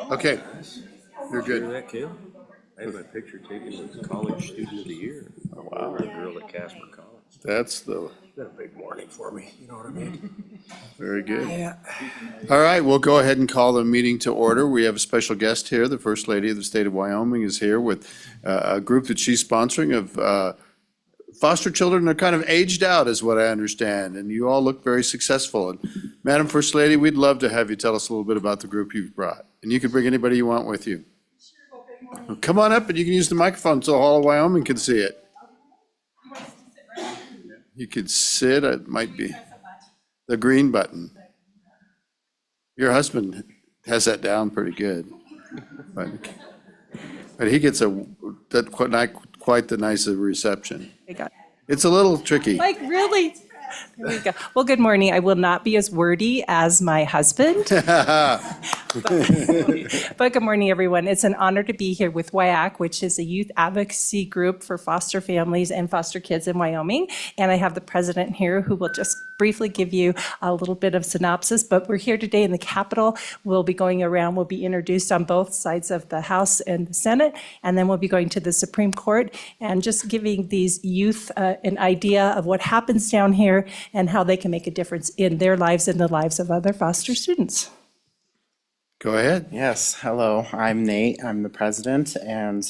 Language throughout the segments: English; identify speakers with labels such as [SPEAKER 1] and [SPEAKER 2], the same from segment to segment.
[SPEAKER 1] Okay, you're
[SPEAKER 2] Hear
[SPEAKER 1] good.
[SPEAKER 2] that, Kale? I had my picture taken with College Student of the Year. Oh, wow. A girl at Casper College.
[SPEAKER 1] That's the,
[SPEAKER 2] It's been a big morning for me, you know what I mean?
[SPEAKER 1] very good.
[SPEAKER 2] Yeah.
[SPEAKER 1] All right, we'll go ahead and call the meeting to order. We have a special guest here. The First Lady of the State of Wyoming is here with a group that she's sponsoring of foster children. They're kind of aged out, is what I understand, and you all look very successful. And Madam First Lady, we'd love to have you tell us a little bit about the group you've brought. And you can bring anybody you want with you. Come on up and you can use the microphone so all of Wyoming can see it. You could sit, it might be the green button. Your husband has that down pretty good. But he gets not quite the nice reception. It's a little tricky.
[SPEAKER 3] Like, really? There we go. Well, good morning. I will not be as wordy as my husband. But good morning, everyone. It's an honor to be here with WYAC, which is a youth advocacy group for foster families and foster kids in Wyoming. And I have the president here who will just briefly give you a little bit of synopsis. But we're here today in the Capitol. We'll be going around. We'll be introduced on both sides of the House and the Senate. And then we'll be going to the Supreme Court and just giving these youth an idea of what happens down here and how they can make a difference in their lives and the lives of other foster students.
[SPEAKER 1] Go ahead.
[SPEAKER 4] Yes, hello, I'm Nate, I'm the president, and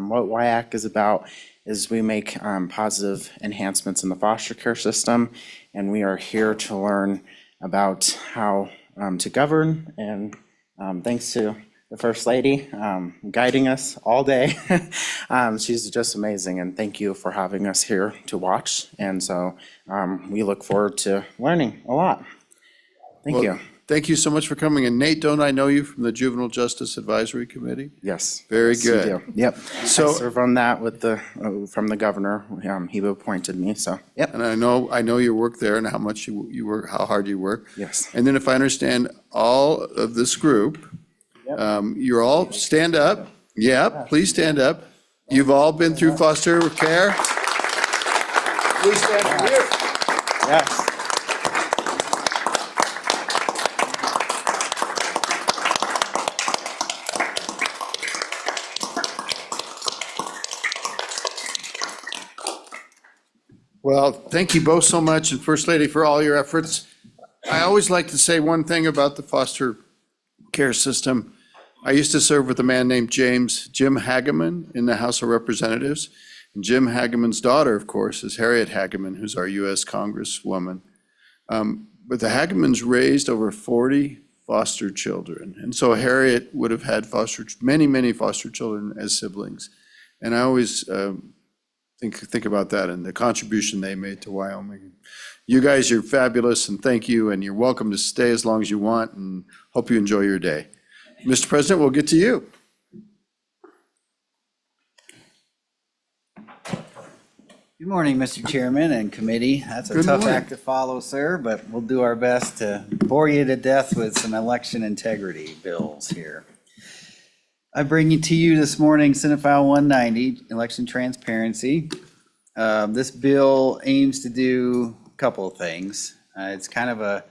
[SPEAKER 4] what WYAC is about is we make positive enhancements in the foster care system, and we are here to learn about how to govern, and thanks to the First Lady guiding us all day. She's just amazing, and thank you for having us here to watch, and so we look forward to learning a lot. Thank you.
[SPEAKER 1] Thank you so much for coming. And Nate, don't I know you from the Juvenile Justice Advisory Committee?
[SPEAKER 4] Yes.
[SPEAKER 1] Very
[SPEAKER 4] Yes, you
[SPEAKER 1] good.
[SPEAKER 4] do. Yep.
[SPEAKER 1] So-
[SPEAKER 4] I serve on that with the, from the governor. He appointed me, so, yep.
[SPEAKER 1] And I know your work there and how much you work, how hard you work.
[SPEAKER 4] Yes.
[SPEAKER 1] And then if I understand all of this group, you're all, stand up. Yeah, please stand up. You've all been through foster care. Please stand up here.
[SPEAKER 4] Yes.
[SPEAKER 1] Well, thank you both so much, and First Lady, for all your efforts. I always like to say one thing about the foster care system. I used to serve with a man named Jim Hageman in the House of Representatives. And Jim Hageman's daughter, of course, is Harriet Hageman, who's our U.S. Congresswoman. But the Hagemans raised over 40 foster children. And so Harriet would have had many foster children as siblings. And I always think about that and the contribution they made to Wyoming. You guys are fabulous, and thank you, and you're welcome to stay as long as you want, and hope you enjoy your day. Mr. President, we'll get to you.
[SPEAKER 5] Good morning, Mr. Chairman and committee. That's a
[SPEAKER 1] Good
[SPEAKER 5] tough
[SPEAKER 1] morning.
[SPEAKER 5] act to follow, sir, but we'll do our best to bore you to death with some election integrity bills here. I bring you to you this morning Senate File 190, Election Transparency. This bill aims to do a couple of things. It's kind of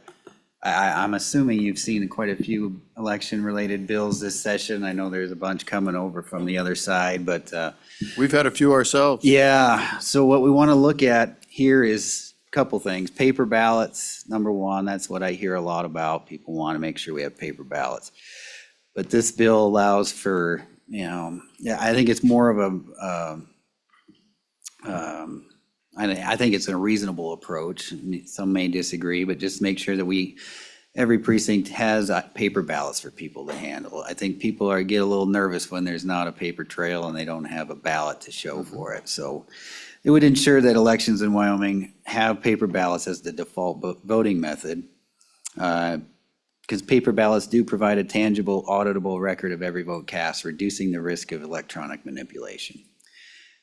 [SPEAKER 5] I'm assuming you've seen quite a few election-related bills this session. I know there's a bunch coming over from the other side, but
[SPEAKER 1] We've had a few ourselves.
[SPEAKER 5] yeah, so what we want to look at here is a couple things. Paper ballots, number one, that's what I hear a lot about. People want to make sure we have paper ballots. But this bill allows for, I think it's more of I think it's a reasonable approach. Some may disagree, but just make sure that every precinct has paper ballots for people to handle. I think people get a little nervous when there's not a paper trail and they don't have a ballot to show for it. So it would ensure that elections in Wyoming have paper ballots as the default voting method. Because paper ballots do provide a tangible, auditable record of every vote cast, reducing the risk of electronic manipulation.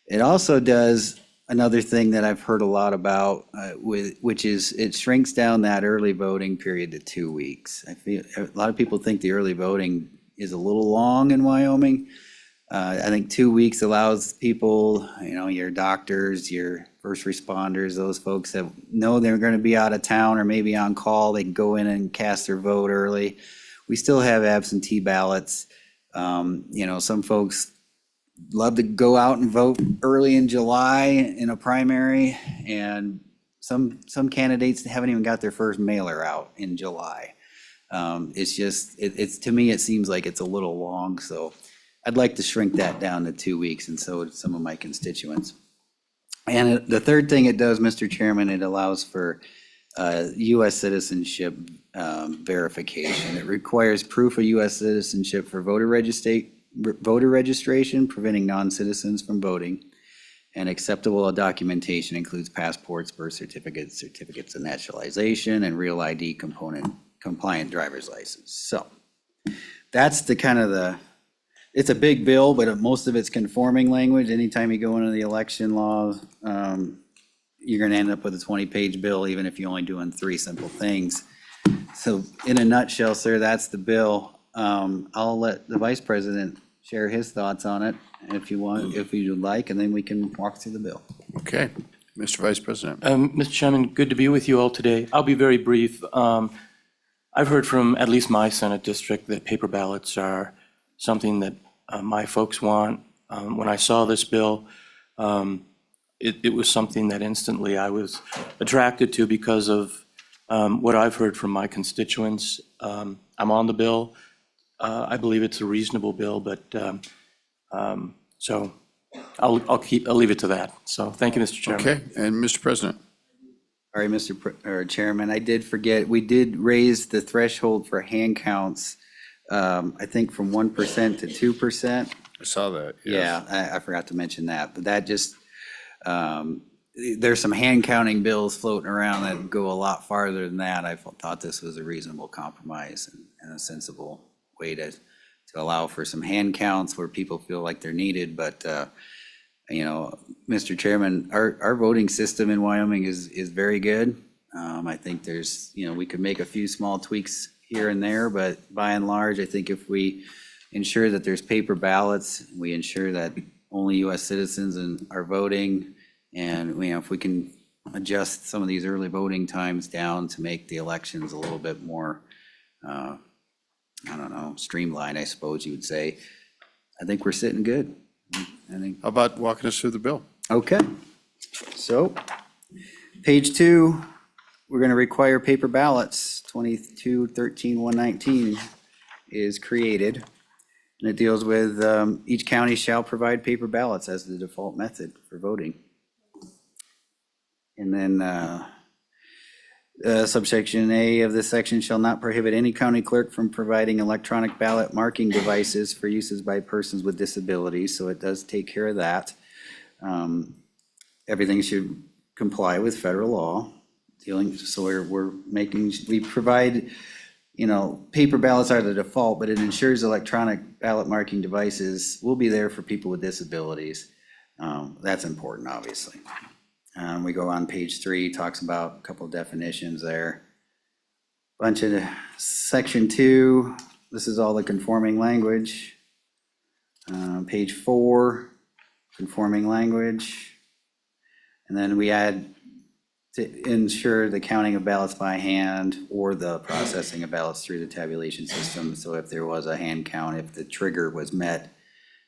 [SPEAKER 5] It also does another thing that I've heard a lot about, which is it shrinks down that early voting period to 2 weeks. I feel a lot of people think the early voting is a little long in Wyoming. I think 2 weeks allows people, your doctors, your first responders, those folks that know they're going to be out of town or maybe on call, they can go in and cast their vote early. We still have absentee ballots. You know, some folks love to go out and vote early in July in a primary, and some candidates haven't even got their first mailer out in July. It's just, it's, to me, it seems like it's a little long, so I'd like to shrink that down to 2 weeks, and so would some of my constituents. And the third thing it does, Mr. Chairman, it allows for U.S. citizenship verification. It requires proof of U.S. citizenship for voter registration, preventing non-citizens from voting. And acceptable documentation includes passports, birth certificates, certificates of naturalization, and real ID compliant driver's license. So that's the kind of the, it's a big bill, but most of it's conforming language. Anytime you go into the election law, you're gonna end up with a 20-page bill, even if you're only doing 3 simple things. So in a nutshell, sir, that's the bill. I'll let the vice president share his thoughts on it if you want, if you'd like, and then we can walk through the bill.
[SPEAKER 1] Okay, Mr. Vice President.
[SPEAKER 6] Mr. Chairman, good to be with you all today. I'll be very brief. I've heard from at least my Senate district that paper ballots are something that my folks want. When I saw this bill, it was something that instantly I was attracted to because of what I've heard from my constituents. I'm on the bill. I believe it's a reasonable bill, but so I'll leave it to that. So thank you, Mr. Chairman.
[SPEAKER 1] Okay, and Mr. President.
[SPEAKER 5] All right, Mr. Chairman, I did forget, we did raise the threshold for hand counts, I think from 1% to 2%.
[SPEAKER 1] I saw that.
[SPEAKER 5] Yeah, I forgot to mention that, but that just, there's some hand counting bills floating around that go a lot farther than that. I thought this was a reasonable compromise and a sensible way to allow for some hand counts where people feel like they're needed, but, you know, Mr. Chairman, our voting system in Wyoming is very good. I think there's, you know, we could make a few small tweaks here and there, but by and large, I think if we ensure that there's paper ballots, we ensure that only U.S. citizens are voting, and, you know, if we can adjust some of these early voting times down to make the elections a little bit more, I don't know, streamlined, I suppose you would say, I think we're sitting good. I think.
[SPEAKER 1] How about walking us through the bill?
[SPEAKER 5] Okay, so, page 2, we're gonna require paper ballots. 22-13-119 is created, and it deals with, each county shall provide paper ballots as the default method for voting. And then, subsection A of this section shall not prohibit any county clerk from providing electronic ballot marking devices for uses by persons with disabilities, so it does take care of that. Everything should comply with federal law, so we provide, you know, paper ballots are the default, but it ensures electronic ballot marking devices will be there for people with disabilities. That's important, obviously. We go on page 3, talks about a couple of definitions there. Bunch of section 2, this is all the conforming language. Page 4, conforming language. And then we add to ensure the counting of ballots by hand or the processing of ballots through the tabulation system. So if there was a hand count, if the trigger was met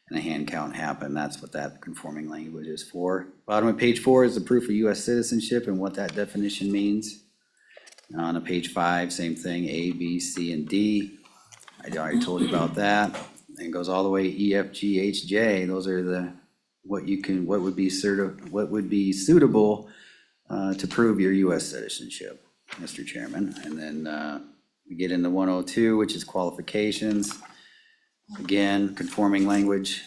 [SPEAKER 5] and a hand count happened, that's what that conforming language is for. Bottom of page 4 is the proof of U.S. citizenship and what that definition means. On page 5, same thing, A, B, C, and D. I already told you about that. And it goes all the way E, F, G, H, J. Those are the what would be suitable to prove your U.S. citizenship, Mr. Chairman. And then we get into 102, which is qualifications. Again, conforming language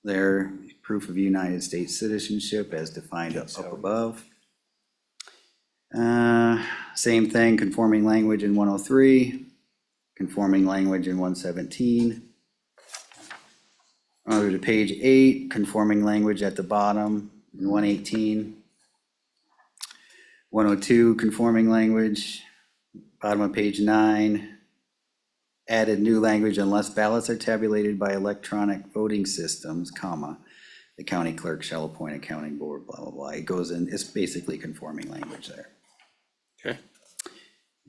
[SPEAKER 5] there, proof of United States citizenship as defined up above. Same thing, conforming language in 103, conforming language in 117. Over to page 8, conforming language at the bottom in 118. 102, conforming language, bottom of page 9. Added new language unless ballots are tabulated by electronic voting systems, comma, the county clerk shall appoint a counting board, blah, blah, blah. It goes in, it's basically conforming language there.
[SPEAKER 1] Okay.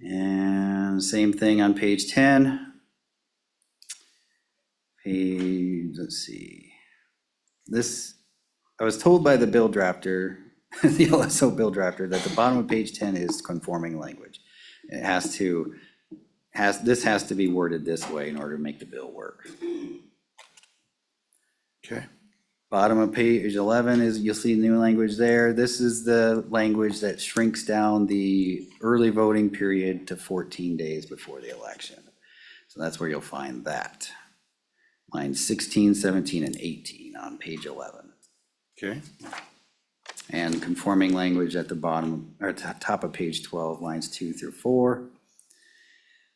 [SPEAKER 5] And same thing on page 10. Page, let's see. This, I was told by the bill drafter, the LSO bill drafter, that the bottom of page 10 is conforming language. It this has to be worded this way in order to make the bill work.
[SPEAKER 1] Okay.
[SPEAKER 5] Bottom of page 11 is, you'll see new language there. This is the language that shrinks down the early voting period to 14 days before the election. So that's where you'll find that. Lines 16, 17, and 18 on page 11.
[SPEAKER 1] Okay.
[SPEAKER 5] And conforming language at the bottom, or at the top of page 12, lines 2 through 4.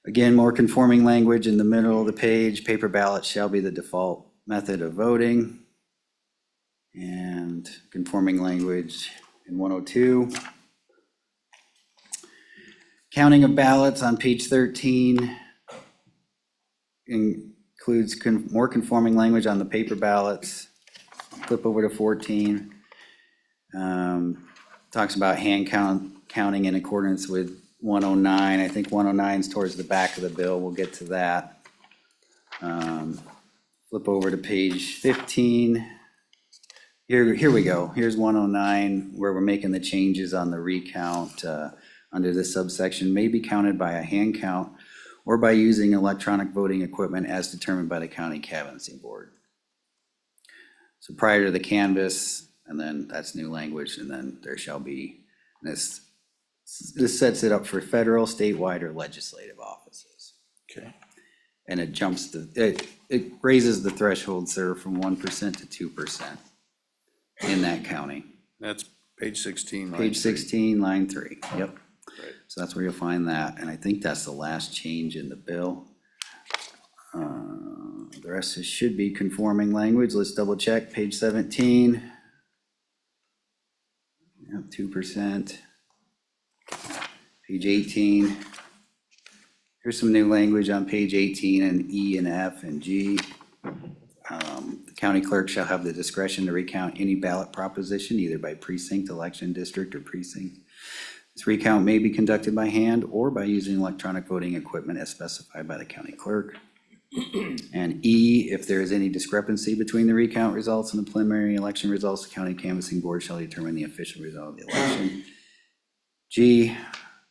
[SPEAKER 5] Again, more conforming language in the middle of the page. Paper ballots shall be the default method of voting. And conforming language in 102. Counting of ballots on page 13 includes more conforming language on the paper ballots. Flip over to 14. Talks about counting in accordance with 109. I think 109 is towards the back of the bill. We'll get to that. Flip over to page 15. Here we go. Here's 109, where we're making the changes on the recount under this subsection. May be counted by a hand count or by using electronic voting equipment as determined by the county canvassing board. So prior to the canvass, and then that's new language, and then there shall be, this sets it up for federal, statewide, or legislative offices.
[SPEAKER 1] Okay.
[SPEAKER 5] And it raises the threshold, sir, from 1% to 2% in that county.
[SPEAKER 1] That's page 16. line
[SPEAKER 5] Page
[SPEAKER 1] 3.
[SPEAKER 5] 16, line 3, yep.
[SPEAKER 1] Right.
[SPEAKER 5] So that's where you'll find that, and I think that's the last change in the bill. The rest should be conforming language. Let's double check, page 17. Yep, 2%. Page 18. Here's some new language on page 18 and E and F and G. The county clerk shall have the discretion to recount any ballot proposition, either by precinct, election district, or precinct. This recount may be conducted by hand or by using electronic voting equipment as specified by the county clerk. And E, if there is any discrepancy between the recount results and the preliminary election results, the county canvassing board shall determine the official result of the election. G,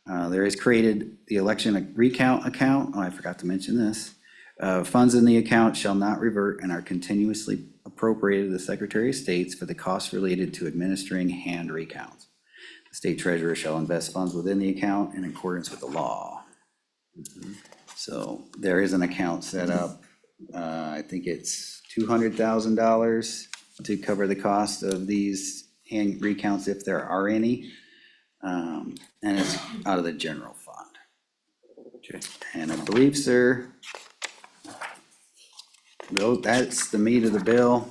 [SPEAKER 5] there is created the election recount account. Oh, I forgot to mention this. Funds in the account shall not revert and are continuously appropriated to the Secretary of State for the costs related to administering hand recounts. The state treasurer shall invest funds within the account in accordance with the law. So there is an account set up. I think it's $200,000 to cover the cost of these hand recounts if there are any. And it's out of the general fund.
[SPEAKER 1] Okay.
[SPEAKER 5] And I believe, sir, that's the meat of the bill.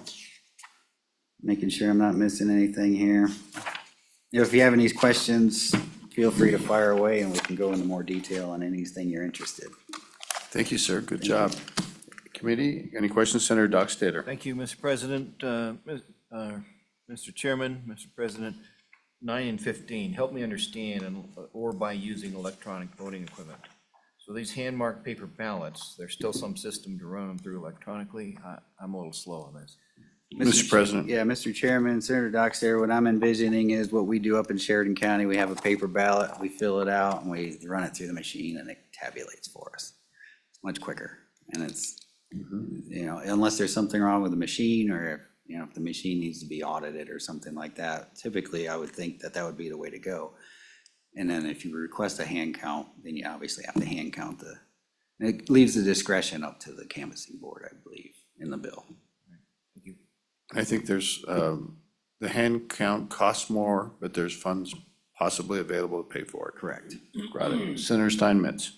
[SPEAKER 5] Making sure I'm not missing anything here. If you have any questions, feel free to fire away and we can go into more detail on anything you're interested.
[SPEAKER 1] Thank you, sir. Good job. Committee, any questions? Senator Dockstader.
[SPEAKER 2] Thank you, Mr. President. Mr. Chairman, Mr. President, 9 and 15, help me understand, or by using electronic voting equipment. So these hand-marked paper ballots, there's still some system to run them through electronically? I'm a little slow on this.
[SPEAKER 1] Mr. President.
[SPEAKER 5] Yeah, Mr. Chairman, Senator Dockstader, what I'm envisioning is what we do up in Sheridan County. We have a paper ballot, we fill it out, and we run it through the machine, and it tabulates for us. It's much quicker, and it's, you know, unless there's something wrong with the machine, or, you know, if the machine needs to be audited or something like that, typically I would think that that would be the way to go. And then if you request a hand count, then you obviously have to hand count it leaves the discretion up to the canvassing board, I believe, in the bill.
[SPEAKER 2] Thank you.
[SPEAKER 1] I think there's, the hand count costs more, but there's funds possibly available to pay for it.
[SPEAKER 5] Correct.
[SPEAKER 1] Got it. Senator Steinmetz.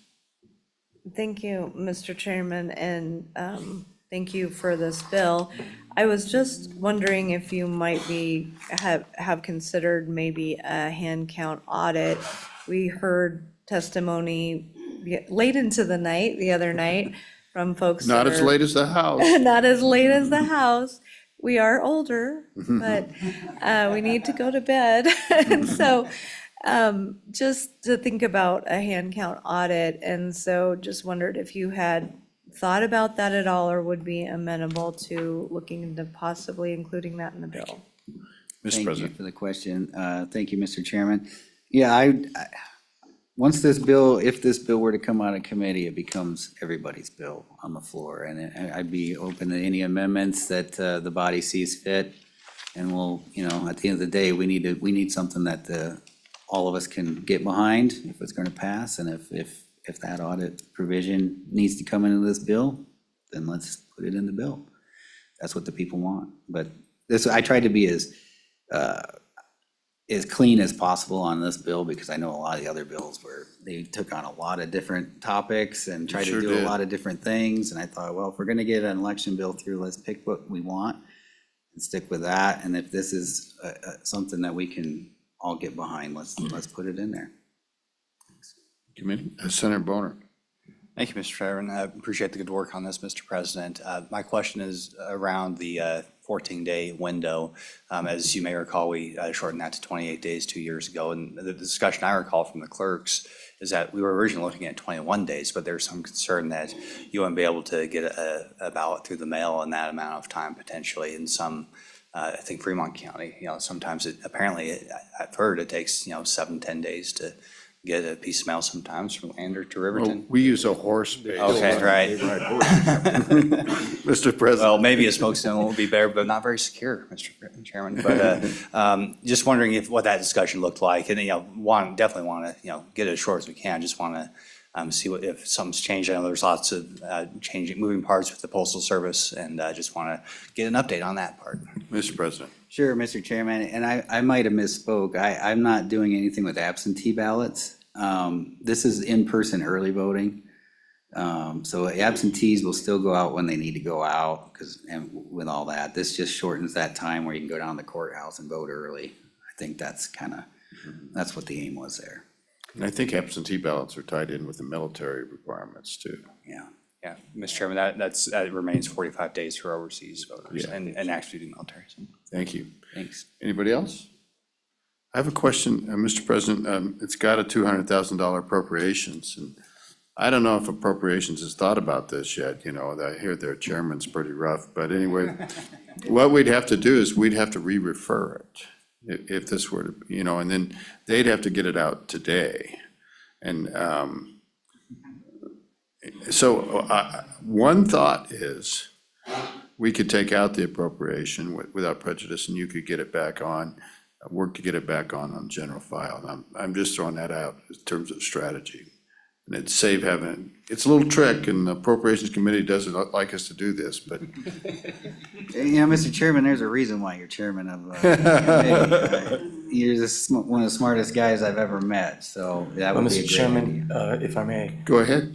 [SPEAKER 7] Thank you, Mr. Chairman, and thank you for this bill. I was just wondering if you might have considered maybe a hand count audit. We heard testimony late into the night, the other night, from folks.
[SPEAKER 1] Not
[SPEAKER 7] that
[SPEAKER 1] as
[SPEAKER 7] are-
[SPEAKER 1] late as the House.
[SPEAKER 7] Not as late as the House. We are older, but we need to go to bed. And so just to think about a hand count audit, and so just wondered if you had thought about that at all, or would be amenable to looking into possibly including that in the bill?
[SPEAKER 1] Mr.
[SPEAKER 5] Thank you
[SPEAKER 1] President.
[SPEAKER 5] for the question. Thank you, Mr. Chairman. Yeah, once this bill, if this bill were to come out of committee, it becomes everybody's bill on the floor. And I'd be open to any amendments that the body sees fit. And we'll, at the end of the day, we need something that all of us can get behind if it's gonna pass. And if that audit provision needs to come into this bill, then let's put it in the bill. That's what the people want. But I tried to be as clean as possible on this bill, because I know a lot of the other bills where they took on a lot of different topics and tried to
[SPEAKER 1] Sure
[SPEAKER 5] do
[SPEAKER 1] did.
[SPEAKER 5] a lot of different things. And I thought, well, if we're gonna get an election bill through, let's pick what we want and stick with that. And if this is something that we can all get behind, let's put it in there.
[SPEAKER 1] Committee, Senator Bonner.
[SPEAKER 8] Thank you, Mr. Chairman. I appreciate the good work on this, Mr. President. My question is around the 14-day window. As you may recall, we shortened that to 28 days 2 years ago. And the discussion I recall from the clerks is that we were originally looking at 21 days, but there's some concern that you wouldn't be able to get a ballot through the mail in that amount of time potentially. In some, I think Fremont County, sometimes I've heard it takes, 7-10 days to get a piece of mail sometimes from Lander to
[SPEAKER 1] Well,
[SPEAKER 8] Riverton.
[SPEAKER 1] we use a horse base.
[SPEAKER 8] Okay, right.
[SPEAKER 1] Mr. President.
[SPEAKER 8] Well, maybe a smoke signal will be better, but not very secure, Mr. Chairman. But just wondering what that discussion looked like, and definitely want to get it as short as we can. Just want to see if something's changed. I know there's lots of moving parts with the Postal Service, and just want to get an update on that part.
[SPEAKER 1] Mr. President.
[SPEAKER 5] Sure, Mr. Chairman, and I might have misspoke. I'm not doing anything with absentee ballots. This is in-person early voting. So absentees will still go out when they need to go out, and with all that, this just shortens that time where you can go down to the courthouse and vote early. I think that's that's what the aim was there.
[SPEAKER 1] And I think absentee ballots are tied in with the military requirements too.
[SPEAKER 5] Yeah.
[SPEAKER 8] Yeah, Mr. Chairman, that remains 45 days for overseas voters
[SPEAKER 1] Yeah.
[SPEAKER 8] and active duty military.
[SPEAKER 1] Thank you.
[SPEAKER 5] Thanks.
[SPEAKER 1] Anybody else? I have a question, Mr. President. It's got a $200,000 appropriations, and I don't know if appropriations has thought about this yet. I hear their chairman's pretty rough, but anyway, what we'd have to do is we'd have to re-refer it if this were to, and then they'd have to get it out today. And so one thought is we could take out the appropriation without prejudice, and you could get it back on, work to get it back on general file. And I'm just throwing that out in terms of strategy. And it'd save it's a little trick, and the Appropriations Committee doesn't like us to do this, but
[SPEAKER 5] Mr. Chairman, there's a reason why you're chairman of the committee. You're one of the smartest guys I've ever met, so that would be a
[SPEAKER 6] Mr.
[SPEAKER 5] great
[SPEAKER 6] Chairman,
[SPEAKER 5] idea.
[SPEAKER 6] if I may,
[SPEAKER 1] go ahead.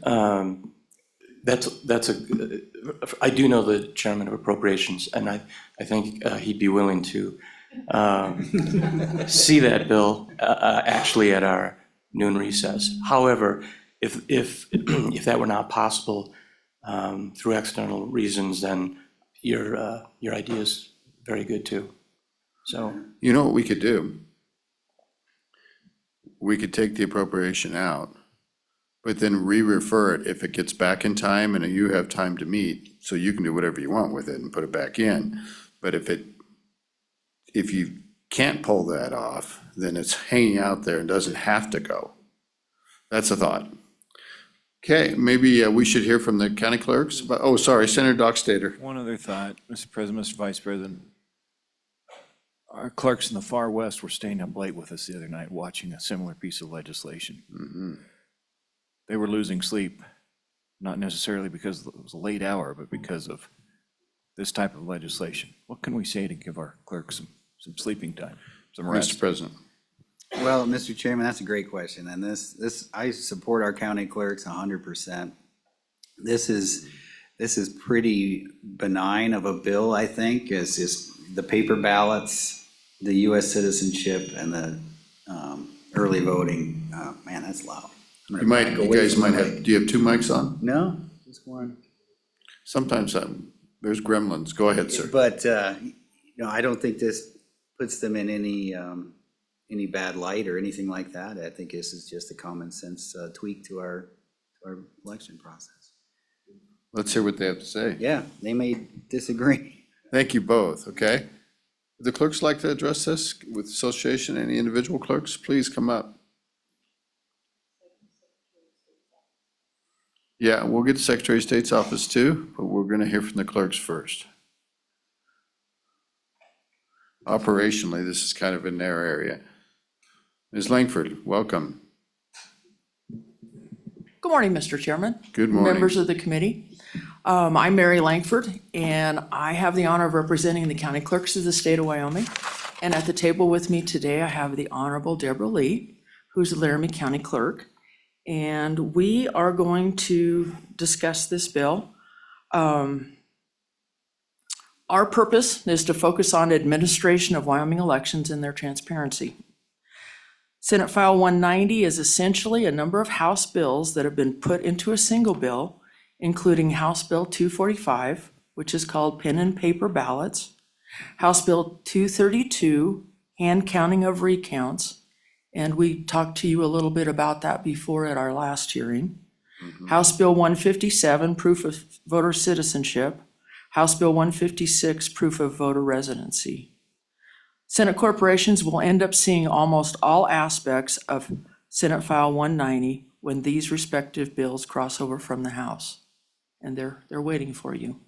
[SPEAKER 6] I do know the chairman of appropriations, and I think he'd be willing to see that bill actually at our noon recess. However, if that were not possible through external reasons, then your idea is very good too. So
[SPEAKER 1] You know what we could do? We could take the appropriation out, but then re-refer it if it gets back in time and you have time to meet, so you can do whatever you want with it and put it back in. But if you can't pull that off, then it's hanging out there and doesn't have to go. That's a thought. Okay, maybe we should hear from the county clerks. Oh, sorry, Senator Dockstader.
[SPEAKER 9] One other thought, Mr. President, Mr. Vice President. Our clerks in the far west were staying up late with us the other night watching a similar piece of legislation. They were losing sleep, not necessarily because it was a late hour, but because of this type of legislation. What can we say to give our clerks some sleeping time, some
[SPEAKER 1] Mr.
[SPEAKER 9] rest?
[SPEAKER 1] President.
[SPEAKER 5] Well, Mr. Chairman, that's a great question, and I support our county clerks 100%. This is pretty benign of a bill, I think. It's just the paper ballots, the U.S. citizenship, and the early voting. Man, that's loud. I'm gonna back
[SPEAKER 1] You
[SPEAKER 5] away
[SPEAKER 1] guys
[SPEAKER 5] from
[SPEAKER 1] might
[SPEAKER 5] the
[SPEAKER 1] have,
[SPEAKER 5] mic.
[SPEAKER 1] do you have two mics on?
[SPEAKER 5] No, just one.
[SPEAKER 1] Sometimes there's gremlins. Go ahead, sir.
[SPEAKER 5] But, I don't think this puts them in any bad light or anything like that. I think this is just a common sense tweak to our election process.
[SPEAKER 1] Let's hear what they have to say.
[SPEAKER 5] Yeah, they may disagree.
[SPEAKER 1] Thank you both, okay? Would the clerks like to address this with association? Any individual clerks, please come up. Yeah, we'll get the Secretary of State's office too, but we're gonna hear from the clerks first. Operationally, this is kind of in their area. Ms. Langford, welcome.
[SPEAKER 10] Good morning, Mr. Chairman.
[SPEAKER 1] Good morning.
[SPEAKER 10] Members of the committee. I'm Mary Langford, and I have the honor of representing the county clerks of the state of Wyoming. And at the table with me today, I have the Honorable Deborah Lee, who's the Laramie County Clerk. And we are going to discuss this bill. Our purpose is to focus on administration of Wyoming elections and their transparency. Senate File 190 is essentially a number of House bills that have been put into a single bill, including House Bill 245, which is called pen and paper ballots, House Bill 232, hand counting of recounts, and we talked to you a little bit about that before at our last hearing. House Bill 157, proof of voter citizenship, House Bill 156, proof of voter residency. Senate corporations will end up seeing almost all aspects of Senate File 190 when these respective bills cross over from the House. And they're waiting for you.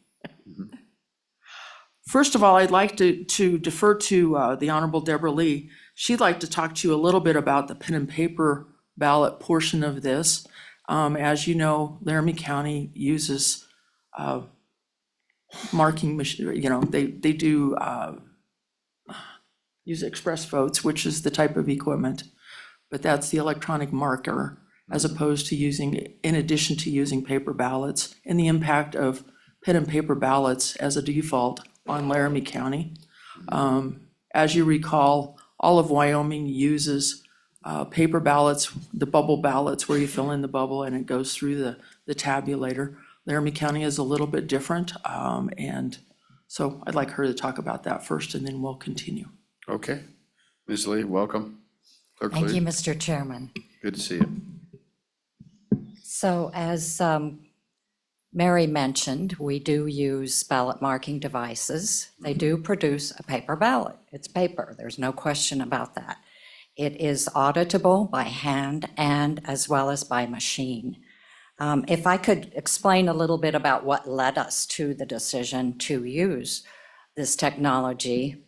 [SPEAKER 10] First of all, I'd like to defer to the Honorable Deborah Lee. She'd like to talk to you a little bit about the pen and paper ballot portion of this. As you know, Laramie County uses marking machine, they do use express votes, which is the type of equipment, but that's the electronic marker as opposed to using, in addition to using paper ballots, and the impact of pen and paper ballots as a default on Laramie County. As you recall, all of Wyoming uses paper ballots, the bubble ballots where you fill in the bubble and it goes through the tabulator. Laramie County is a little bit different, and so I'd like her to talk about that first and then we'll continue.
[SPEAKER 1] Okay. Ms. Lee, welcome. Clerk
[SPEAKER 11] Thank
[SPEAKER 1] Lee,
[SPEAKER 11] you, Mr. Chairman.
[SPEAKER 1] good to see you.
[SPEAKER 11] So as Mary mentioned, we do use ballot marking devices. They do produce a paper ballot. It's paper. There's no question about that. It is auditable by hand and as well as by machine. If I could explain a little bit about what led us to the decision to use this technology.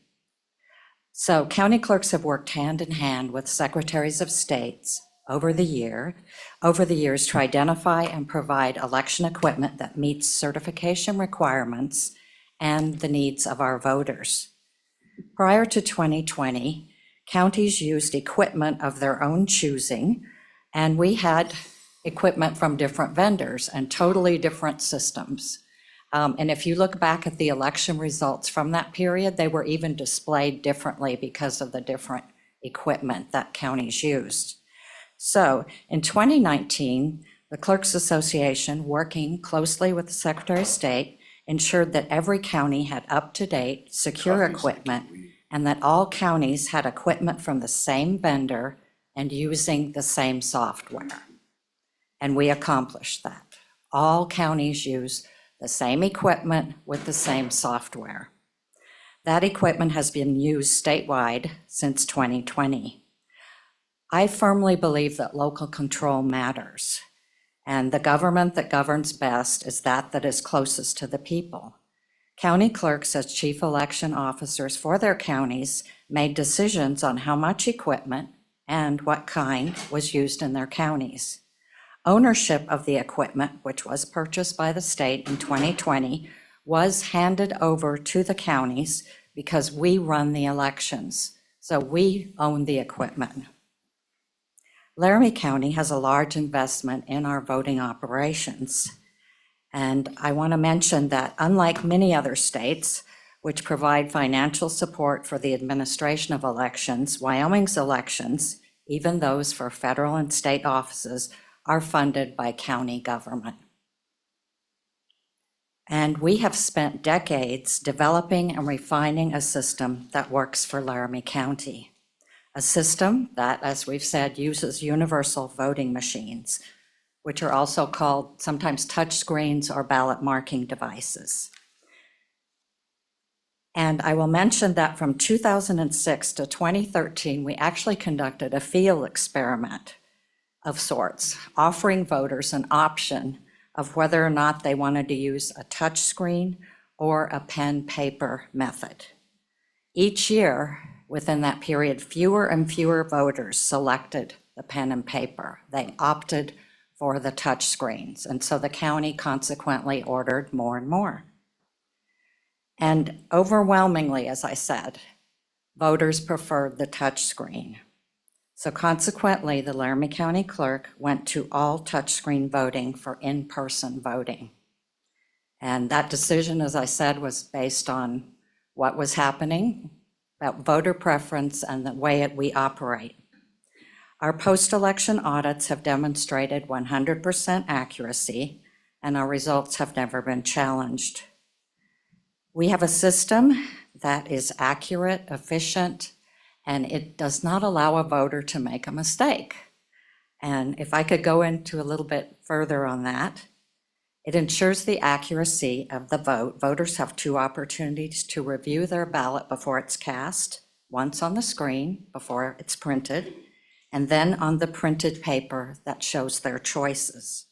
[SPEAKER 11] So county clerks have worked hand in hand with secretaries of states over the years to identify and provide election equipment that meets certification requirements and the needs of our voters. Prior to 2020, counties used equipment of their own choosing, and we had equipment from different vendors and totally different systems. And if you look back at the election results from that period, they were even displayed differently because of the different equipment that counties used. So in 2019, the Clerks Association, working closely with the Secretary of State, ensured that every county had up-to-date, secure equipment, and that all counties had equipment from the same vendor and using the same software. And we accomplished that. All counties use the same equipment with the same software. That equipment has been used statewide since 2020. I firmly believe that local control matters, and the government that governs best is that is closest to the people. County clerks, as chief election officers for their counties, made decisions on how much equipment and what kind was used in their counties. Ownership of the equipment, which was purchased by the state in 2020, was handed over to the counties because we run the elections. So we own the equipment. Laramie County has a large investment in our voting operations. And I want to mention that unlike many other states, which provide financial support for the administration of elections, Wyoming's elections, even those for federal and state offices, are funded by county government. And we have spent decades developing and refining a system that works for Laramie County. A system that, as we've said, uses universal voting machines. which are also called sometimes touchscreens or ballot marking devices. And I will mention that from 2006 to 2013, we actually conducted a field experiment of sorts, offering voters an option of whether or not they wanted to use a touchscreen or a pen-paper method. Each year, within that period, fewer and fewer voters selected the pen and paper. They opted for the touchscreens, and so the county consequently ordered more and more. And overwhelmingly, as I said, voters preferred the touchscreen. So consequently, the Laramie County Clerk went to all touchscreen voting for in-person voting. And that decision, as I said, was based on what was happening, about voter preference and the way we operate. Our post-election audits have demonstrated 100% accuracy, and our results have never been challenged. We have a system that is accurate, efficient, and it does not allow a voter to make a mistake. And if I could go into a little bit further on that, it ensures the accuracy of the vote. Voters have two opportunities to review their ballot before it's cast, once on the screen before it's printed, and then on the printed paper that shows their choices.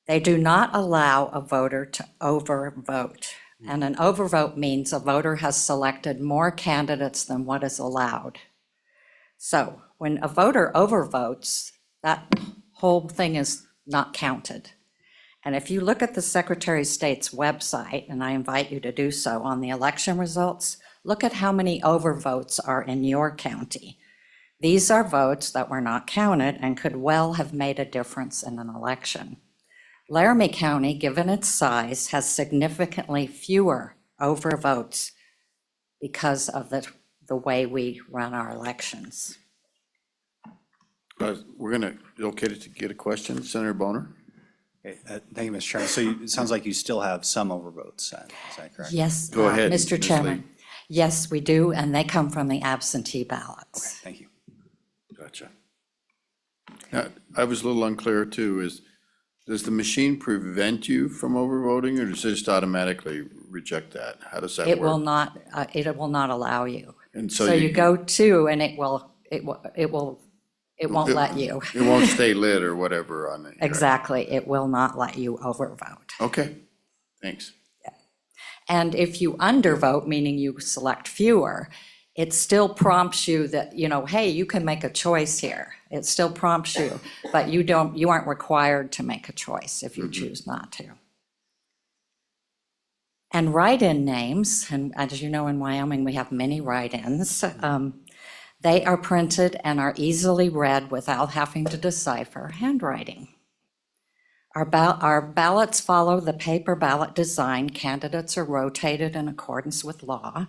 [SPEAKER 11] They do not allow a voter to overvote. And an overvote means a voter has selected more candidates than what is allowed. So when a voter overvotes, that whole thing is not counted. And if you look at the Secretary of State's website, and I invite you to do so on the election results, look at how many overvotes are in your county. These are votes that were not counted and could well have made a difference in an election. Laramie County, given its size, has significantly fewer overvotes because of the way we run our elections.
[SPEAKER 1] We're gonna, okay to get a question, Senator Boner?
[SPEAKER 8] Okay, thank you, Mr. Chairman. So it sounds like you still have some overvotes, then. Is that correct?
[SPEAKER 11] Yes,
[SPEAKER 1] Go ahead,
[SPEAKER 11] Mr.
[SPEAKER 1] Ms.
[SPEAKER 11] Chairman.
[SPEAKER 1] Lee.
[SPEAKER 11] Yes, we do, and they come from the absentee
[SPEAKER 8] Okay,
[SPEAKER 11] ballots.
[SPEAKER 8] thank you.
[SPEAKER 1] Gotcha. Now, I was a little unclear too, does the machine prevent you from overvoting, or does it just automatically reject that? How does that work?
[SPEAKER 11] It will not allow you.
[SPEAKER 1] And
[SPEAKER 11] So you go to, and it won't let you.
[SPEAKER 1] It won't stay lit or whatever on it.
[SPEAKER 11] Exactly, it will not let you overvote.
[SPEAKER 1] Okay, thanks.
[SPEAKER 11] And if you undervote, meaning you select fewer, it still prompts you that, hey, you can make a choice here. It still prompts you, but you aren't required to make a choice if you choose not to. And write-in names, and as you know, in Wyoming, we have many write-ins. They are printed and are easily read without having to decipher handwriting. Our ballots follow the paper ballot design. Candidates are rotated in accordance with law.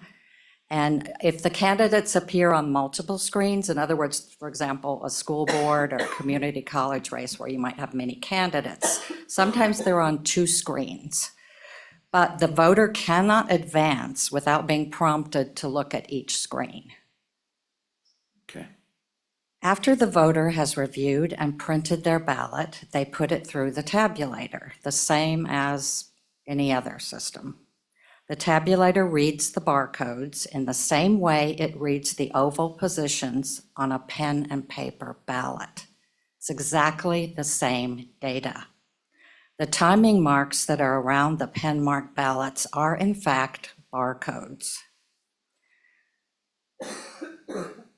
[SPEAKER 11] And if the candidates appear on multiple screens, in other words, for example, a school board or a community college race where you might have many candidates, sometimes they're on two screens. But the voter cannot advance without being prompted to look at each screen.
[SPEAKER 1] Okay.
[SPEAKER 11] After the voter has reviewed and printed their ballot, they put it through the tabulator, the same as any other system. The tabulator reads the barcodes in the same way it reads the oval positions on a pen and paper ballot. It's exactly the same data. The timing marks that are around the pen marked ballots are in fact barcodes.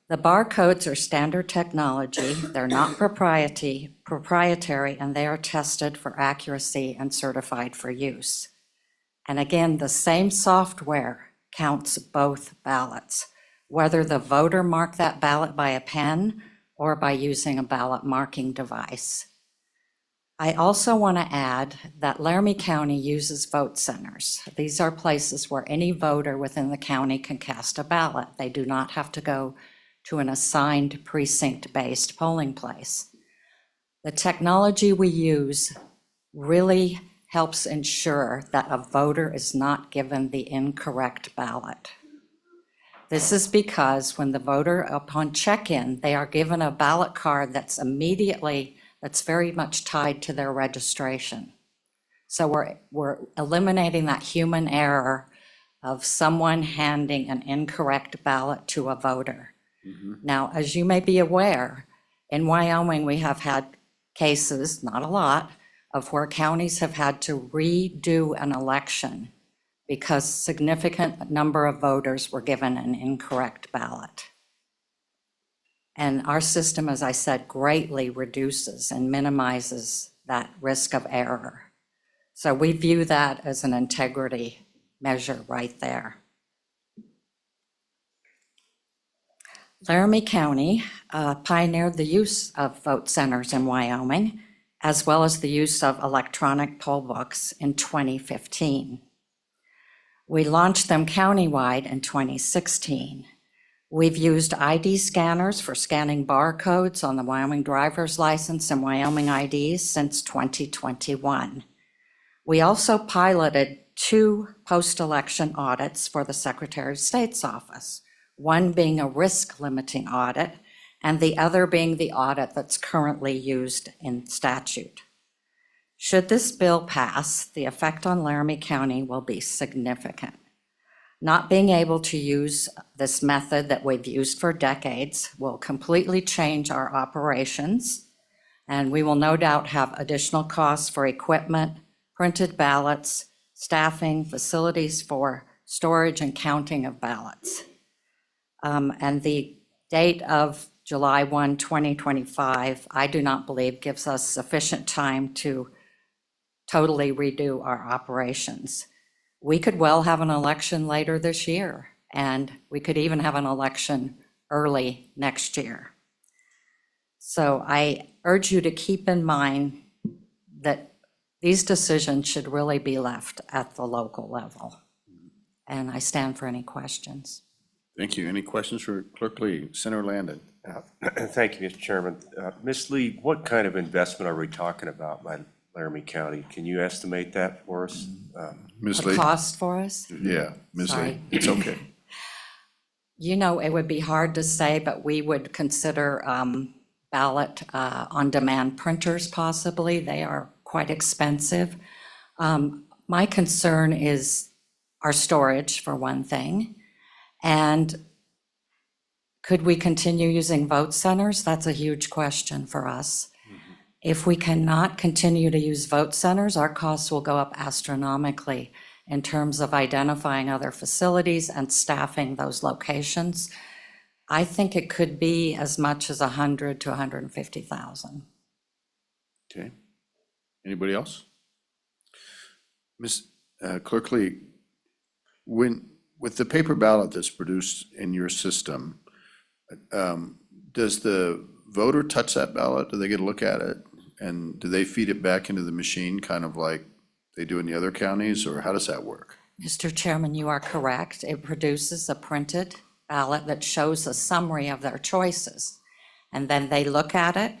[SPEAKER 11] The barcodes are standard technology, they're not proprietary, and they are tested for accuracy and certified for use. And again, the same software counts both ballots, whether the voter marked that ballot by a pen or by using a ballot marking device. I also want to add that Laramie County uses vote centers. These are places where any voter within the county can cast a ballot. They do not have to go to an assigned precinct-based polling place. The technology we use really helps ensure that a voter is not given the incorrect ballot. This is because when the voter, upon check-in, they are given a ballot card that's immediately that's very much tied to their registration. So we're eliminating that human error of someone handing an incorrect ballot to a voter. Now, as you may be aware, in Wyoming, we have had cases, not a lot, of where counties have had to redo an election because significant number of voters were given an incorrect ballot. And our system, as I said, greatly reduces and minimizes that risk of error. So we view that as an integrity measure right there. Laramie County pioneered the use of vote centers in Wyoming, as well as the use of electronic poll books in 2015. We launched them countywide in 2016. We've used ID scanners for scanning barcodes on the Wyoming driver's license and Wyoming IDs since 2021. We also piloted 2 post-election audits for the Secretary of State's office, one being a risk-limiting audit and the other being the audit that's currently used in statute. Should this bill pass, the effect on Laramie County will be significant. Not being able to use this method that we've used for decades will completely change our operations, and we will no doubt have additional costs for equipment, printed ballots, staffing, facilities for storage and counting of ballots. And the date of July 1, 2025, I do not believe gives us sufficient time to totally redo our operations. We could well have an election later this year, and we could even have an election early next year. So I urge you to keep in mind that these decisions should really be left at the local level. And I stand for any questions.
[SPEAKER 1] Thank you. Any questions for Clerk Lee? Senator Landon.
[SPEAKER 12] Thank you, Mr. Chairman. Ms. Lee, what kind of investment are we talking about by Laramie County? Can you estimate that for us?
[SPEAKER 1] Ms.
[SPEAKER 11] The
[SPEAKER 1] Lee?
[SPEAKER 11] cost for us?
[SPEAKER 1] Yeah, Ms. Lee,
[SPEAKER 11] Sorry.
[SPEAKER 1] it's okay.
[SPEAKER 11] You know, it would be hard to say, but we would consider ballot on-demand printers possibly. They are quite expensive. My concern is our storage, for one thing. And could we continue using vote centers? That's a huge question for us. If we cannot continue to use vote centers, our costs will go up astronomically in terms of identifying other facilities and staffing those locations. I think it could be as much as $100,000 to $150,000.
[SPEAKER 1] Okay. Anybody else? Ms. Clerk Lee, with the paper ballot that's produced in your system, does the voter touch that ballot? Do they get a look at it? And do they feed it back into the machine, kind of like they do in the other counties, or how does that work?
[SPEAKER 11] Mr. Chairman, you are correct. It produces a printed ballot that shows a summary of their choices. And then they look at it,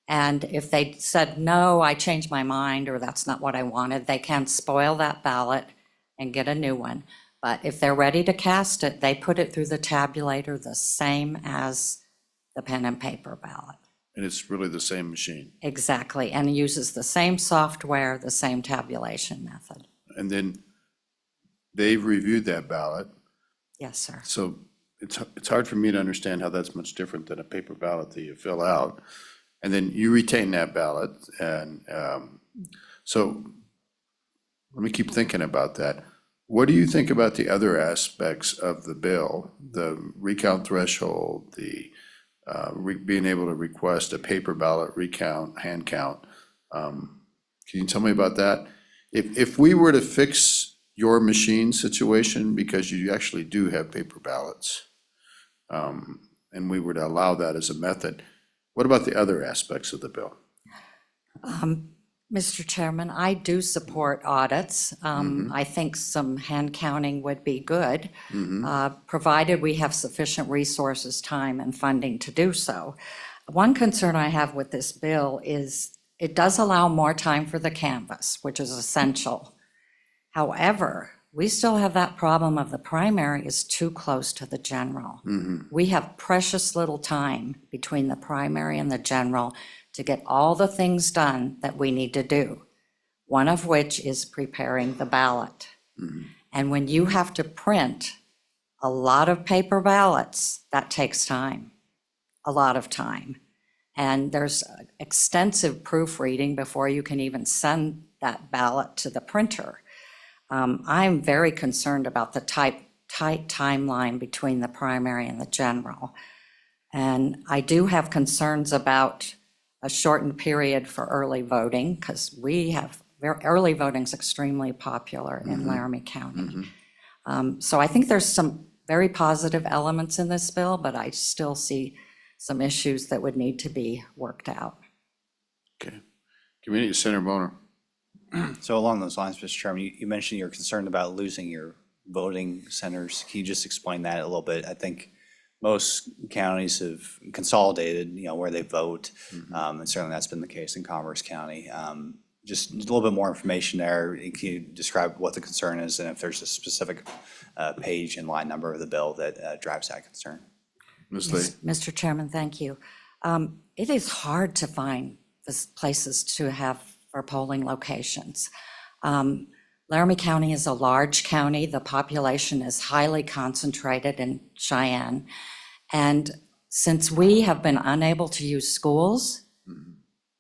[SPEAKER 11] and if they said, no, I changed my mind, or that's not what I wanted, they can spoil that ballot and get a new one. But if they're ready to cast it, they put it through the tabulator the same as the pen and paper ballot.
[SPEAKER 1] And it's really the same machine?
[SPEAKER 11] Exactly, and uses the same software, the same tabulation method.
[SPEAKER 1] And then they've reviewed that ballot.
[SPEAKER 11] Yes, sir.
[SPEAKER 1] So it's hard for me to understand how that's much different than a paper ballot that you fill out. And then you retain that ballot. And so let me keep thinking about that. What do you think about the other aspects of the bill? The recount threshold, the being able to request a paper ballot recount, hand count. Can you tell me about that? If we were to fix your machine situation, because you actually do have paper ballots, and we were to allow that as a method, what about the other aspects of the bill?
[SPEAKER 11] Mr. Chairman, I do support audits. I think some hand counting would be good, provided we have sufficient resources, time, and funding to do so. One concern I have with this bill is it does allow more time for the canvass, which is essential. However, we still have that problem of the primary is too close to the general. We have precious little time between the primary and the general to get all the things done that we need to do, one of which is preparing the ballot. And when you have to print a lot of paper ballots, that takes time, a lot of time. And there's extensive proofreading before you can even send that ballot to the printer. I'm very concerned about the tight timeline between the primary and the general. And I do have concerns about a shortened period for early voting, because early voting's extremely popular in Laramie County. So I think there's some very positive elements in this bill, but I still see some issues that would need to be worked out.
[SPEAKER 1] Okay. Community Center Bonner.
[SPEAKER 8] So along those lines, Mr. Chairman, you mentioned you're concerned about losing your voting centers. Can you just explain that a little bit? I think most counties have consolidated, where they vote, and certainly that's been the case in Commerce County. Just a little bit more information there. Can you describe what the concern is, and if there's a specific page and line number of the bill that drives that concern?
[SPEAKER 1] Ms. Lee.
[SPEAKER 11] Mr. Chairman, thank you. It is hard to find places to have for polling locations. Laramie County is a large county. The population is highly concentrated in Cheyenne. And since we have been unable to use schools,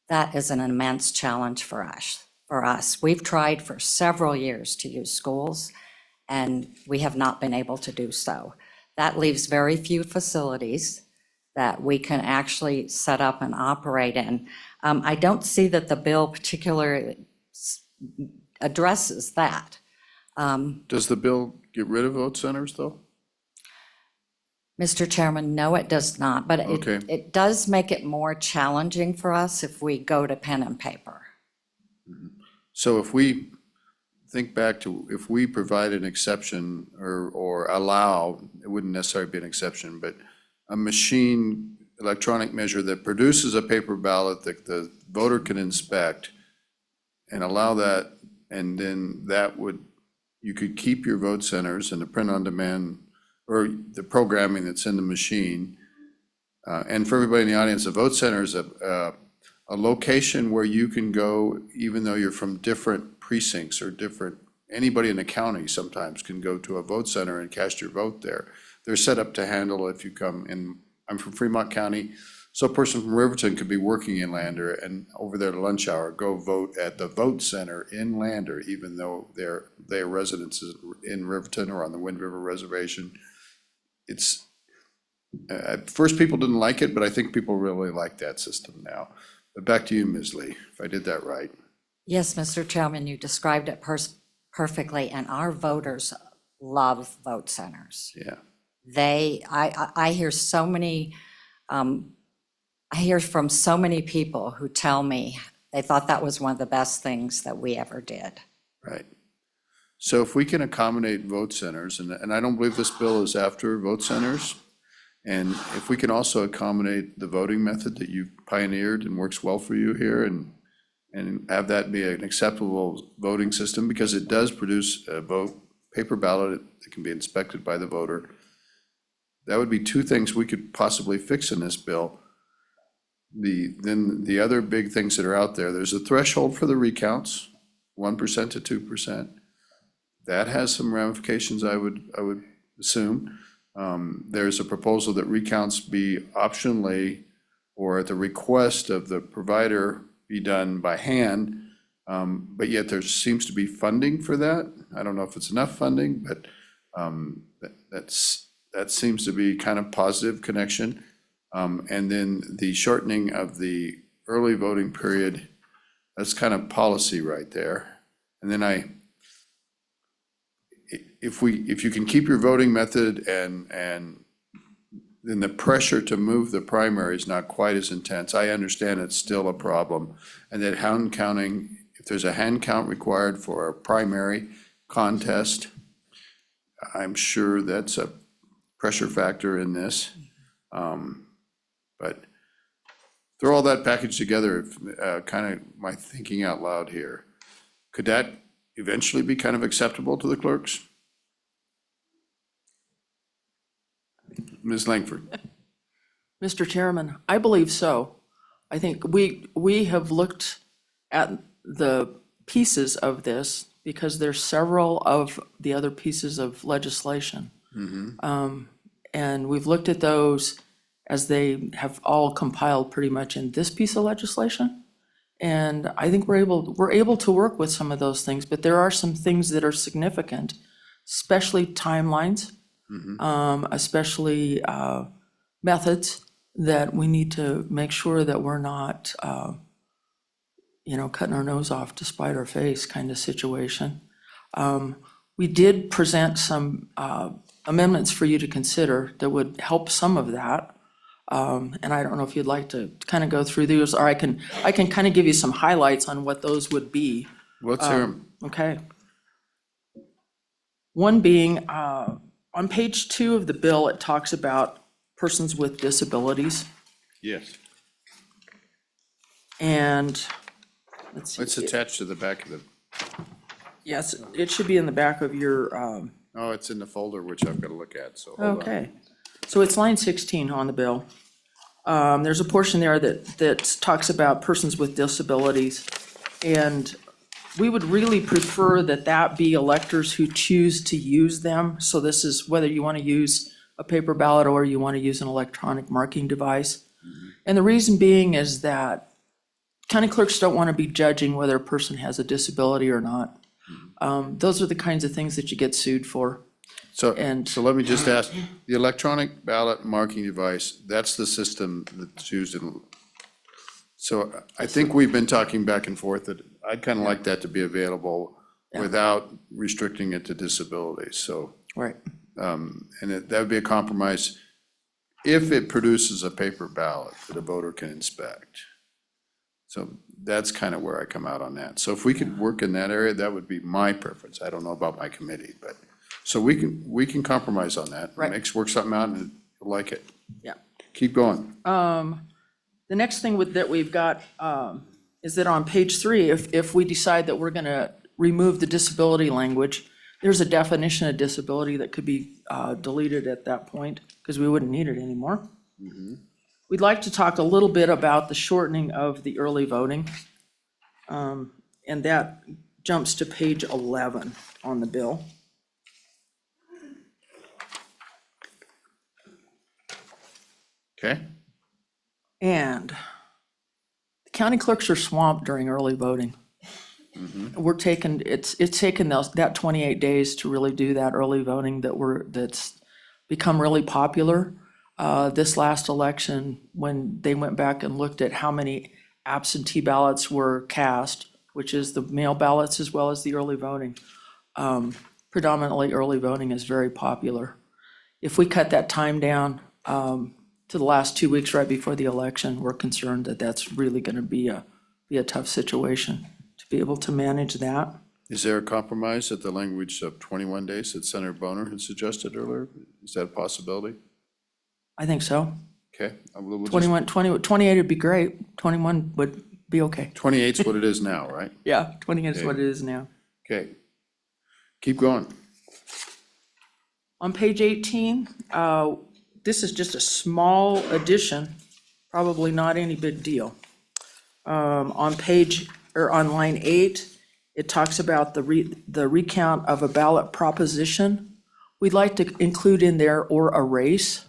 [SPEAKER 11] that is an immense challenge for us. We've tried for several years to use schools, and we have not been able to do so. That leaves very few facilities that we can actually set up and operate in. I don't see that the bill particularly addresses that.
[SPEAKER 1] Does the bill get rid of vote centers, though?
[SPEAKER 11] Mr. Chairman, no, it does not, but
[SPEAKER 1] Okay.
[SPEAKER 11] it does make it more challenging for us if we go to pen and paper.
[SPEAKER 1] So if we think back to, if we provide an exception or allow, it wouldn't necessarily be an exception, but a machine electronic measure that produces a paper ballot that the voter can inspect and allow that, and then you could keep your vote centers and the print on demand or the programming that's in the machine. And for everybody in the audience, a vote center is a location where you can go, even though you're from different precincts or anybody in the county sometimes can go to a vote center and cast your vote there. They're set up to handle if you come in. I'm from Fremont County, so a person from Riverton could be working in Lander and over there at lunch hour, go vote at the vote center in Lander, even though their residences in Riverton or on the Wind River Reservation. It's, at first people didn't like it, but I think people really like that system now. But back to you, Ms. Lee, if I did that right.
[SPEAKER 11] Yes, Mr. Chairman, you described it perfectly, and our voters love vote centers.
[SPEAKER 1] Yeah.
[SPEAKER 11] I hear so many, I hear from so many people who tell me they thought that was one of the best things that we ever did.
[SPEAKER 1] Right. So if we can accommodate vote centers, and I don't believe this bill is after vote centers, and if we can also accommodate the voting method that you've pioneered and works well for you here, and have that be an acceptable voting system, because it does produce a paper ballot that can be inspected by the voter. That would be two things we could possibly fix in this bill. Then the other big things that are out there, there's a threshold for the recounts, 1% to 2%. That has some ramifications, I would assume. There's a proposal that recounts be optionally or at the request of the provider be done by hand, but yet there seems to be funding for that. I don't know if it's enough funding, but that seems to be kind of positive connection. And then the shortening of the early voting period, that's kind of policy right there. And then if you can keep your voting method and then the pressure to move the primary is not quite as intense. I understand it's still a problem. And that hand counting, if there's a hand count required for a primary contest, I'm sure that's a pressure factor in this. But throw all that package together, kind of my thinking out loud here. Could that eventually be kind of acceptable to the clerks? Ms. Langford.
[SPEAKER 10] Mr. Chairman, I believe so. I think we have looked at the pieces of this because there's several of the other pieces of legislation. And we've looked at those as they have all compiled pretty much in this piece of legislation. And I think we're able to work with some of those things, but there are some things that are significant, especially timelines, especially methods that we need to make sure that we're not, cutting our nose off to spite our face kind of situation. We did present some amendments for you to consider that would help some of that. And I don't know if you'd like to kind of go through those, or I can kind of give you some highlights on what those would be.
[SPEAKER 1] Let's hear 'em.
[SPEAKER 10] Okay. One being, on page 2 of the bill, it talks about persons with disabilities.
[SPEAKER 1] Yes.
[SPEAKER 10] And, let's see.
[SPEAKER 1] It's attached to the back of the,
[SPEAKER 10] Yes, it should be in the back of your,
[SPEAKER 1] oh, it's in the folder, which I've got to look at, so hold on.
[SPEAKER 10] okay. So it's line 16 on the bill. There's a portion there that talks about persons with disabilities. And we would really prefer that be electors who choose to use them. So this is whether you want to use a paper ballot or you want to use an electronic marking device. And the reason being is that county clerks don't want to be judging whether a person has a disability or not. Those are the kinds of things that you get sued for.
[SPEAKER 1] So,
[SPEAKER 10] And-
[SPEAKER 1] so let me just ask, the electronic ballot marking device, that's the system that's used in, so I think we've been talking back and forth that I'd kind of like that to be available without restricting it to disabilities, so.
[SPEAKER 10] Right.
[SPEAKER 1] And that would be a compromise if it produces a paper ballot that a voter can inspect. So that's kind of where I come out on that. So if we could work in that area, that would be my preference. I don't know about my committee, but, so we can compromise on that.
[SPEAKER 10] Right.
[SPEAKER 1] Work something out and you'll like it.
[SPEAKER 10] Yeah.
[SPEAKER 1] Keep going.
[SPEAKER 10] The next thing that we've got is that on page 3, if we decide that we're gonna remove the disability language, there's a definition of disability that could be deleted at that point, because we wouldn't need it anymore. We'd like to talk a little bit about the shortening of the early voting. And that jumps to page 11 on the bill.
[SPEAKER 1] Okay?
[SPEAKER 10] And the county clerks are swamped during early voting. We're taking, it's taken that 28 days to really do that early voting that's become really popular. This last election, when they went back and looked at how many absentee ballots were cast, which is the mail ballots as well as the early voting, predominantly early voting is very popular. If we cut that time down to the last 2 weeks right before the election, we're concerned that that's really gonna be a tough situation to be able to manage that.
[SPEAKER 1] Is there a compromise at the language of 21 days that Senator Boner had suggested earlier? Is that a possibility?
[SPEAKER 10] I think so.
[SPEAKER 1] Okay. We'll just-
[SPEAKER 10] 28 would be great. 21 would be okay.
[SPEAKER 1] 28's what it is now, right?
[SPEAKER 10] Yeah, 28 is what it is now.
[SPEAKER 1] Okay. Keep going.
[SPEAKER 10] On page 18, this is just a small addition, probably not any big deal. On line 8, it talks about the recount of a ballot proposition. We'd like to include in there or a race.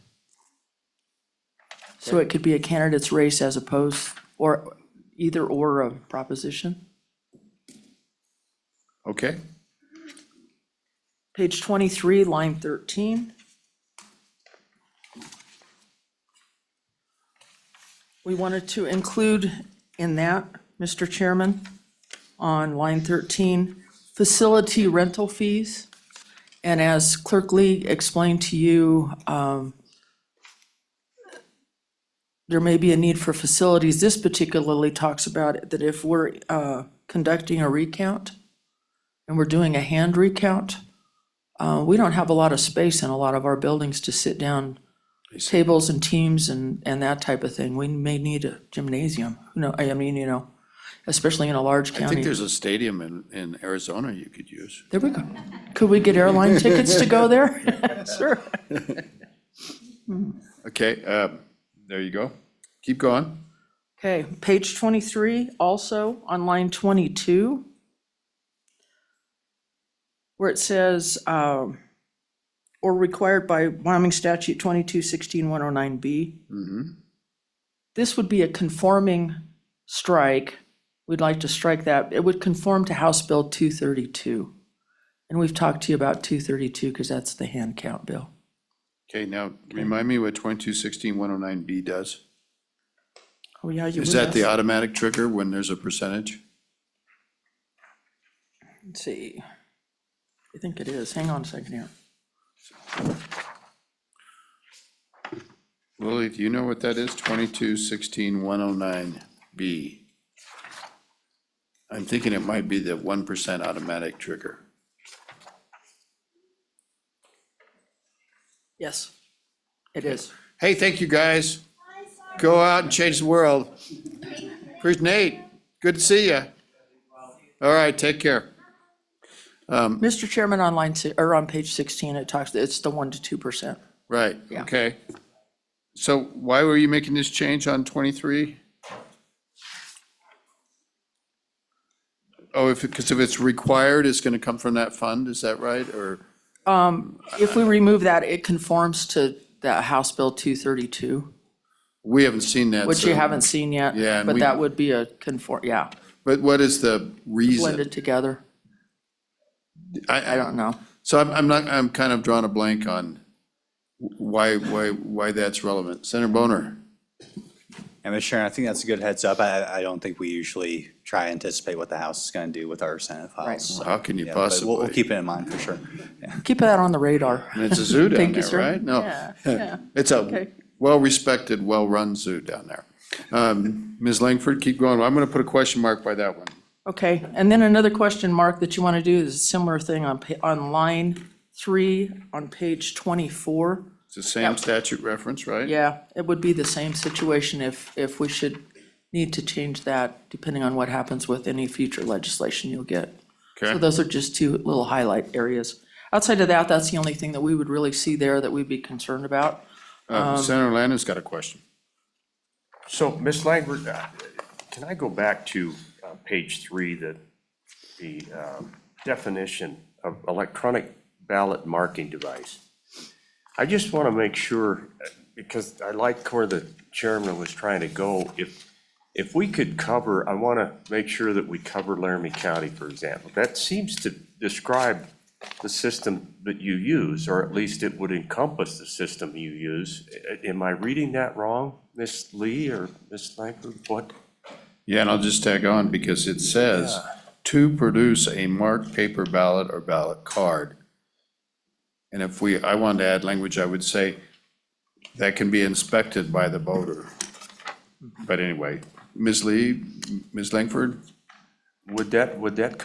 [SPEAKER 10] So it could be a candidate's race as opposed, or either or a proposition.
[SPEAKER 1] Okay?
[SPEAKER 10] Page 23, line 13. We wanted to include in that, Mr. Chairman, on line 13, facility rental fees. And as Clerk Lee explained to you, there may be a need for facilities. This particularly talks about it, that if we're conducting a recount and we're doing a hand recount, we don't have a lot of space in a lot of our buildings to sit down, tables and teams and that type of thing. We may need a gymnasium, especially in a large
[SPEAKER 1] I
[SPEAKER 10] county.
[SPEAKER 1] think there's a stadium in Arizona you could use.
[SPEAKER 10] There we go. Could we get airline tickets to go there? Sure.
[SPEAKER 1] Okay, there you go. Keep going.
[SPEAKER 10] Okay, page 23, also on line 22, where it says, or required by Wyoming statute 22-16-109B. This would be a conforming strike. We'd like to strike that. It would conform to House Bill 232. And we've talked to you about 232 because that's the hand count bill.
[SPEAKER 1] Okay, now remind me what 2216-109B does.
[SPEAKER 10] Oh, yeah, you
[SPEAKER 1] Is
[SPEAKER 10] would
[SPEAKER 1] that the
[SPEAKER 10] ask-
[SPEAKER 1] automatic trigger when there's a percentage?
[SPEAKER 10] Let's see. I think it is. Hang on a second here.
[SPEAKER 1] Lily, do you know what that is? 2216-109B. I'm thinking it might be the 1% automatic trigger.
[SPEAKER 10] Yes, it is.
[SPEAKER 1] Hey, thank you, guys. Go out and change the world. Here's Nate. Good to see you. All right, take care.
[SPEAKER 10] Mr. Chairman, on on page 16, it talks, it's the 1 to 2%.
[SPEAKER 1] Right,
[SPEAKER 10] Yeah.
[SPEAKER 1] okay. So why were you making this change on 23? Oh, because if it's required, it's going to come from that fund, is that right? Or,
[SPEAKER 10] If we remove that, it conforms to that House Bill 232,
[SPEAKER 1] we haven't seen that.
[SPEAKER 10] which you
[SPEAKER 1] so-
[SPEAKER 10] haven't seen yet.
[SPEAKER 1] Yeah, and
[SPEAKER 10] But
[SPEAKER 1] we-
[SPEAKER 10] that would be yeah,
[SPEAKER 1] But what is the reason?
[SPEAKER 10] blended together. I don't know.
[SPEAKER 1] So I'm kind of drawing a blank on why that's relevant. Senator Boner?
[SPEAKER 8] And Mr. Chairman, I think that's a good heads up. I don't think we usually try to anticipate what the House is going to do with our Senate files.
[SPEAKER 10] Right.
[SPEAKER 8] So,
[SPEAKER 1] How can you
[SPEAKER 8] yeah, but
[SPEAKER 1] possibly?
[SPEAKER 8] We'll keep it in mind for sure.
[SPEAKER 10] Keep that on the radar.
[SPEAKER 1] And it's a zoo down
[SPEAKER 10] Thank you,
[SPEAKER 1] there,
[SPEAKER 10] sir.
[SPEAKER 1] right? No.
[SPEAKER 10] Yeah, yeah.
[SPEAKER 1] It's
[SPEAKER 10] Okay.
[SPEAKER 1] a well-respected, well-run zoo down there. Ms. Langford, keep going. I'm going to put a question mark by that one.
[SPEAKER 10] Okay, and then another question mark that you want to do is a similar thing on line 3 on page 24.
[SPEAKER 1] It's the same statute reference, right?
[SPEAKER 10] Yeah, it would be the same situation if we should need to change that, depending on what happens with any future legislation you'll get. So
[SPEAKER 1] Okay.
[SPEAKER 10] those are just two little highlight areas. Outside of that, that's the only thing that we would really see there that we'd be concerned about.
[SPEAKER 1] Senator Landon's got a question.
[SPEAKER 12] So, Ms. Langford, can I go back to page 3, the definition of electronic ballot marking device? I just want to make sure, because I like where the chairman was trying to go, if we could cover, I want to make sure that we cover Laramie County, for example. That seems to describe the system that you use, or at least it would encompass the system you use. Am I reading that wrong, Ms. Lee or Ms. Langford? What?
[SPEAKER 1] Yeah, and I'll just tag on because it says to produce a marked paper ballot or ballot card. And if I wanted to add language, I would say that can be inspected by the voter. But anyway, Ms. Lee, Ms. Langford?
[SPEAKER 12] Would that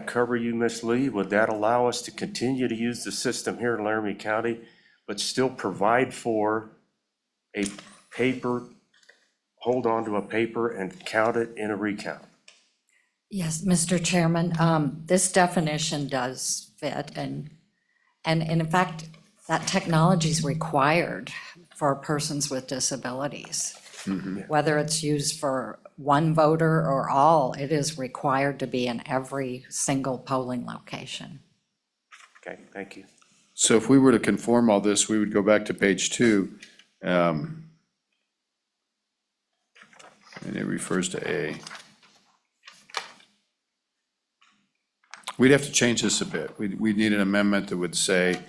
[SPEAKER 12] cover you, Ms. Lee? Would that allow us to continue to use the system here in Laramie County, but still provide for a paper, hold on to a paper and count it in a recount?
[SPEAKER 11] Yes, Mr. Chairman, this definition does fit, and in fact, that technology is required for persons with disabilities. Whether it's used for one voter or all, it is required to be in every single polling location.
[SPEAKER 12] Okay, thank you.
[SPEAKER 1] So if we were to conform all this, we would go back to page 2. And it refers to A. We'd have to change this a bit. We'd need an amendment that would say,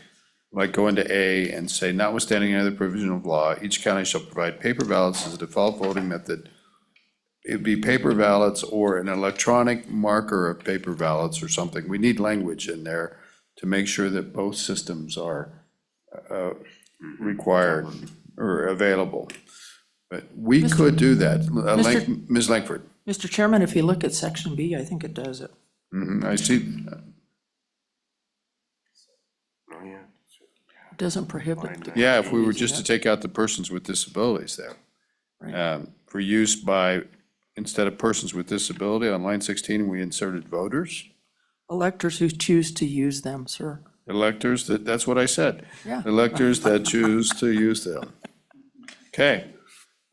[SPEAKER 1] like go into A and say, notwithstanding any other provision of law, each county shall provide paper ballots as a default voting method. It'd be paper ballots or an electronic marker of paper ballots or something. We need language in there to make sure that both systems are required or available. But we could do that. Ms. Langford?
[SPEAKER 10] Mr. Chairman, if you look at section B, I think it does it.
[SPEAKER 1] I see.
[SPEAKER 12] Oh, yeah.
[SPEAKER 10] It doesn't prohibit. the-
[SPEAKER 1] Yeah, if we were just to take out the persons with disabilities there. For use by, instead of persons with disability, on line 16, we inserted voters,
[SPEAKER 10] Electors who choose to use them, sir.
[SPEAKER 1] electors, that's what I said.
[SPEAKER 10] Yeah.
[SPEAKER 1] Electors that choose to use them. Okay,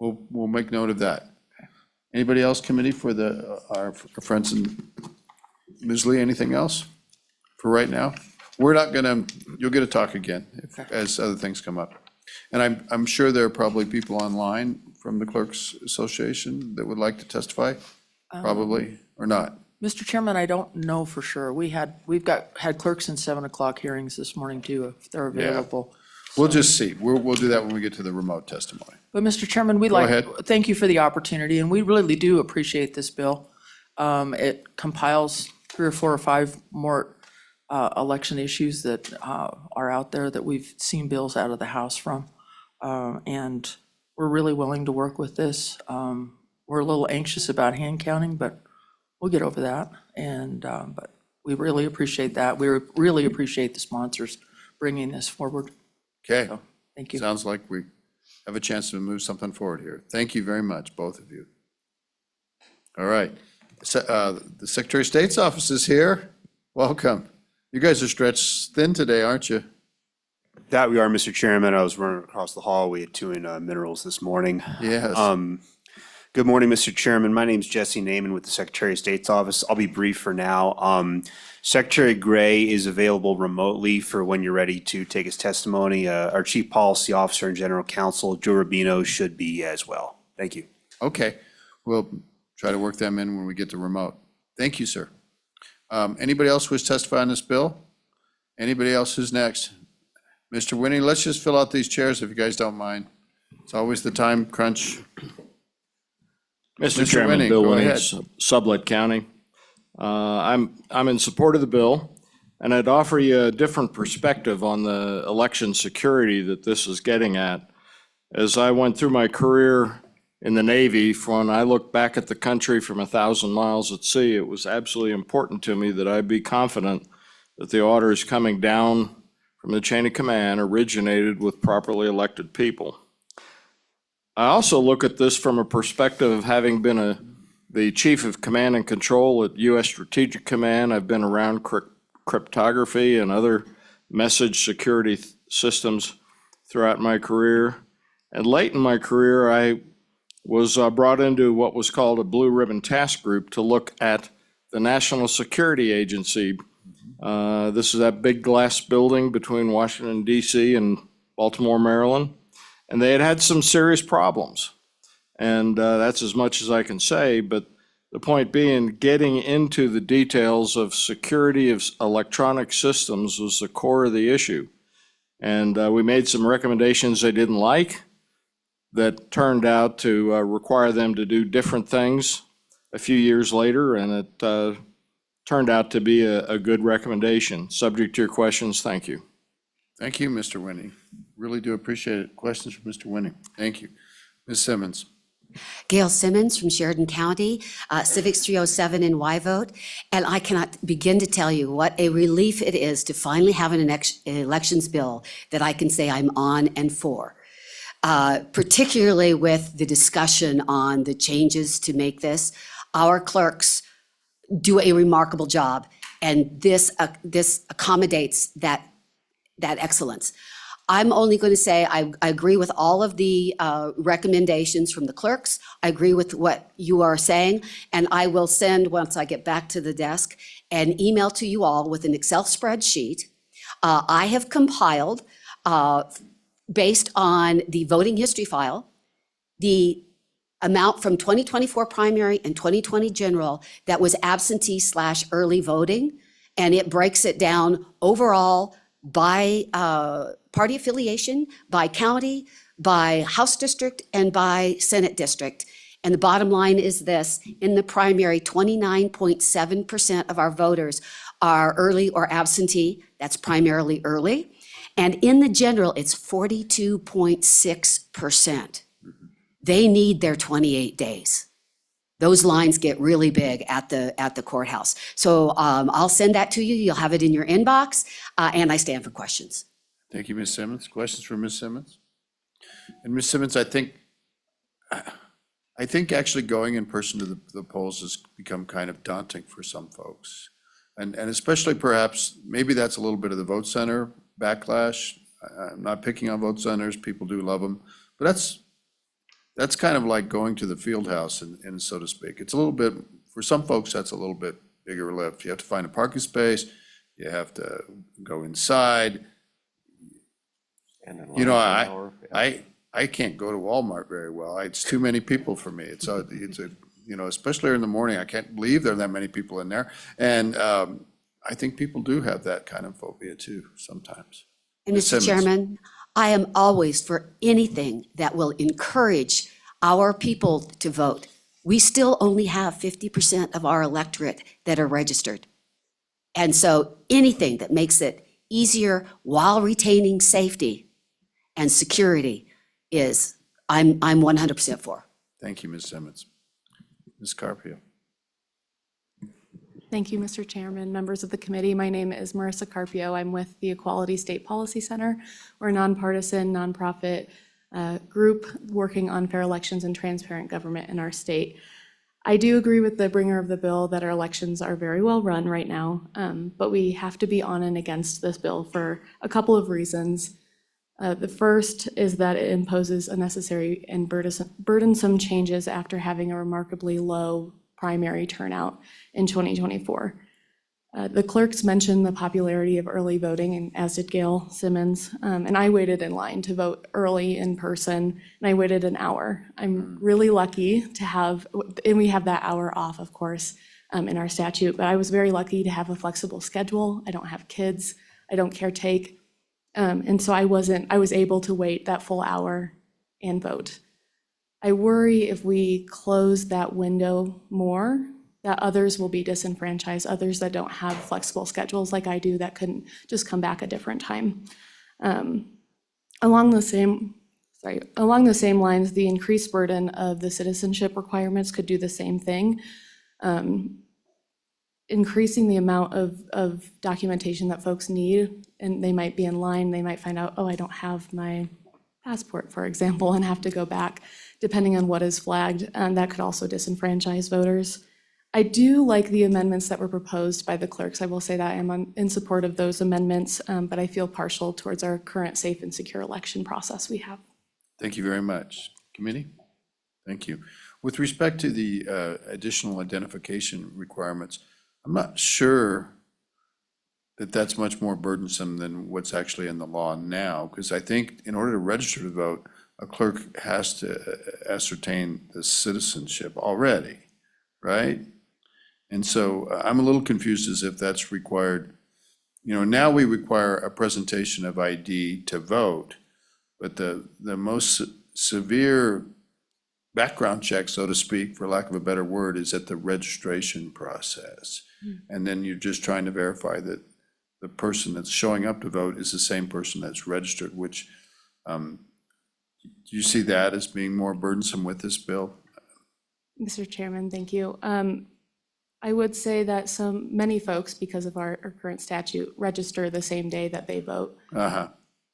[SPEAKER 1] we'll make note of that. Anybody else, committee, for our friends and Ms. Lee, anything else for right now? We're not gonna, you'll get to talk again as other things come up. And I'm sure there are probably people online from the Clerks Association that would like to testify, probably, or not.
[SPEAKER 10] Mr. Chairman, I don't know for sure. We've had clerks in 7 o'clock hearings this morning too, if they're available.
[SPEAKER 1] We'll just see. We'll do that when we get to the remote testimony.
[SPEAKER 10] But Mr. Chairman,
[SPEAKER 1] ahead.
[SPEAKER 10] thank you for the opportunity, and we really do appreciate this bill. It compiles 3 or 4 or 5 more election issues that are out there that we've seen bills out of the House from. And we're really willing to work with this. We're a little anxious about hand counting, but we'll get over that. And, but we really appreciate that. We really appreciate the sponsors bringing this forward.
[SPEAKER 1] Okay.
[SPEAKER 10] So, thank you.
[SPEAKER 1] Sounds like we have a chance to move something forward here. Thank you very much, both of you. All right. The Secretary of State's office is here. Welcome. You guys are stretched thin today, aren't you?
[SPEAKER 13] That we are, Mr. Chairman. I was running across the hall. We had 2 in minerals this morning.
[SPEAKER 1] Yes.
[SPEAKER 13] Good morning, Mr. Chairman. My name is Jesse Naiman with the Secretary of State's office. I'll be brief for now. Secretary Gray is available remotely for when you're ready to take his testimony. Our Chief Policy Officer and General Counsel, Joe Rubino, should be as well. Thank you.
[SPEAKER 1] Okay. We'll try to work them in when we get to remote. Thank you, sir. Anybody else wish to testify on this bill? Anybody else who's next? Mr. Winnie, let's just fill out these chairs if you guys don't mind. It's always the time crunch.
[SPEAKER 9] Mr.
[SPEAKER 1] Mr.
[SPEAKER 9] Chairman,
[SPEAKER 1] Winning,
[SPEAKER 9] Bill
[SPEAKER 1] go
[SPEAKER 9] Winning,
[SPEAKER 1] ahead.
[SPEAKER 9] Sublette County. I'm in support of the bill, and I'd offer you a different perspective on the election security that this is getting at. As I went through my career in the Navy, when I look back at the country from 1,000 miles at sea, it was absolutely important to me that I be confident that the orders coming down from the chain of command originated with properly elected people. I also look at this from a perspective of having been the Chief of Command and Control at U.S. Strategic Command. I've been around cryptography and other message security systems throughout my career. And late in my career, I was brought into what was called a Blue Ribbon Task Group to look at the National Security Agency. This is that big glass building between Washington, D.C. and Baltimore, Maryland. And they had some serious problems. And that's as much as I can say, but the point being, getting into the details of security of electronic systems was the core of the issue. And we made some recommendations they didn't like that turned out to require them to do different things a few years later, and it turned out to be a good recommendation. Subject to your questions, thank you.
[SPEAKER 1] Thank you, Mr. Winning. Really do appreciate it. Questions for Mr. Winning? Thank you. Ms. Simmons.
[SPEAKER 14] Gail Simmons from Sheridan County, Civics 307 in Y-Vote. And I cannot begin to tell you what a relief it is to finally have an elections bill that I can say I'm on and for. Particularly with the discussion on the changes to make this. Our clerks do a remarkable job, and this accommodates that excellence. I'm only going to say I agree with all of the recommendations from the clerks. I agree with what you are saying, and I will send, once I get back to the desk, an email to you all with an Excel spreadsheet. I have compiled, based on the voting history file, the amount from 2024 primary and 2020 general that was absentee/early voting, and it breaks it down overall by party affiliation, by county, by House district, and by Senate district. And the bottom line is this: in the primary, 29.7% of our voters are early or absentee. That's primarily early. And in the general, it's 42.6%. They need their 28 days. Those lines get really big at the courthouse. So I'll send that to you. You'll have it in your inbox, and I stand for questions.
[SPEAKER 1] Thank you, Ms. Simmons. Questions for Ms. Simmons? And Ms. Simmons, I think actually going in person to the polls has become kind of daunting for some folks. And especially perhaps, maybe that's a little bit of the vote center backlash. I'm not picking on vote centers. People do love them. But that's kind of like going to the field house and so to speak. It's a little bit, for some folks, that's a little bit bigger lift. You have to find a parking space, you have to go inside.
[SPEAKER 12] And in
[SPEAKER 1] You know,
[SPEAKER 12] line for an hour.
[SPEAKER 1] I can't go to Walmart very well. It's too many people for me. It's a, you know, especially in the morning, I can't believe there are that many people in there. And I think people do have that kind of phobia too, sometimes.
[SPEAKER 14] And
[SPEAKER 1] Ms.
[SPEAKER 14] Mr.
[SPEAKER 1] Simmons.
[SPEAKER 14] Chairman, I am always for anything that will encourage our people to vote. We still only have 50% of our electorate that are registered. And so anything that makes it easier while retaining safety and security is, I'm 100% for.
[SPEAKER 1] Thank you, Ms. Simmons. Ms. Carpio.
[SPEAKER 15] Thank you, Mr. Chairman, members of the committee. My name is Marissa Carpio. I'm with the Equality State Policy Center. We're a nonpartisan, nonprofit group working on fair elections and transparent government in our state. I do agree with the bringer of the bill that our elections are very well run right now, but we have to be on and against this bill for a couple of reasons. The first is that it imposes unnecessary and burdensome changes after having a remarkably low primary turnout in 2024. The clerks mentioned the popularity of early voting, and as did Gail Simmons, and I waited in line to vote early in person, and I waited an hour. I'm really lucky to have, and we have that hour off, of course, in our statute, but I was very lucky to have a flexible schedule. I don't have kids, I don't caretake, and so I was able to wait that full hour and vote. I worry if we close that window more, that others will be disenfranchised, others that don't have flexible schedules like I do that couldn't just come back a different time. Along the same lines, the increased burden of the citizenship requirements could do the same thing. Increasing the amount of documentation that folks need, and they might be in line, they might find out, oh, I don't have my passport, for example, and have to go back, depending on what is flagged, and that could also disenfranchise voters. I do like the amendments that were proposed by the clerks. I will say that I am in support of those amendments, but I feel partial towards our current safe and secure election process we have.
[SPEAKER 1] Thank you very much. Committee? Thank you. With respect to the additional identification requirements, I'm not sure that that's much more burdensome than what's actually in the law now, because I think in order to register to vote, a clerk has to ascertain the citizenship already, right? And so I'm a little confused as if that's required. You know, now we require a presentation of ID to vote, but the most severe background check, so to speak, for lack of a better word, is at the registration process. And then you're just trying to verify that the person that's showing up to vote is the same person that's registered, which, do you see that as being more burdensome with this bill?
[SPEAKER 15] Mr. Chairman, thank you. I would say that many folks, because of our current statute, register the same day that they vote.
[SPEAKER 1] Uh-huh.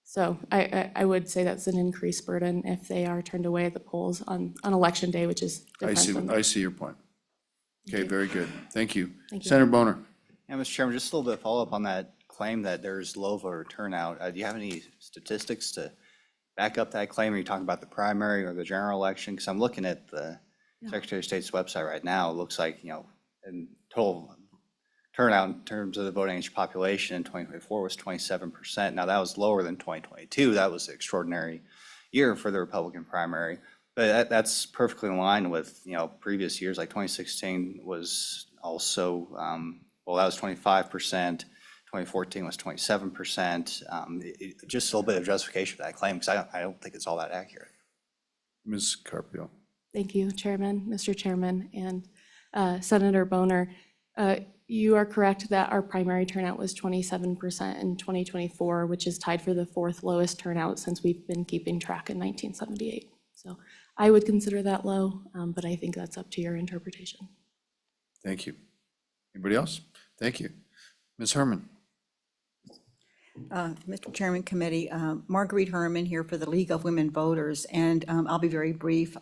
[SPEAKER 15] So I would say that's an increased burden if they are turned away at the polls on election day, which is different.
[SPEAKER 1] I see your point. Okay, very good. Thank you.
[SPEAKER 15] Thank you.
[SPEAKER 1] Senator Boner.
[SPEAKER 8] Yeah, Mr. Chairman, just a little bit of follow-up on that claim that there's low voter turnout. Do you have any statistics to back up that claim? Are you talking about the primary or the general election? Because I'm looking at the Secretary of State's website right now. It looks like, you know, in total turnout in terms of the voting age population in 2024 was 27%. Now, that was lower than 2022. That was an extraordinary year for the Republican primary. But that's perfectly in line with, you know, previous years, like 2016 was also, well, that was 25%. 2014 was 27%. Just a little bit of justification for that claim, because I don't think it's all that accurate.
[SPEAKER 1] Ms. Carpio.
[SPEAKER 15] Thank you, Chairman, Mr. Chairman, and Senator Boner. You are correct that our primary turnout was 27% in 2024, which is tied for the fourth lowest turnout since we've been keeping track in 1978. So I would consider that low, but I think that's up to your interpretation.
[SPEAKER 1] Thank you. Anybody else? Thank you. Ms. Herman.
[SPEAKER 16] Mr. Chairman, Committee, Marguerite Herman here for the League of Women Voters, and I'll be very brief.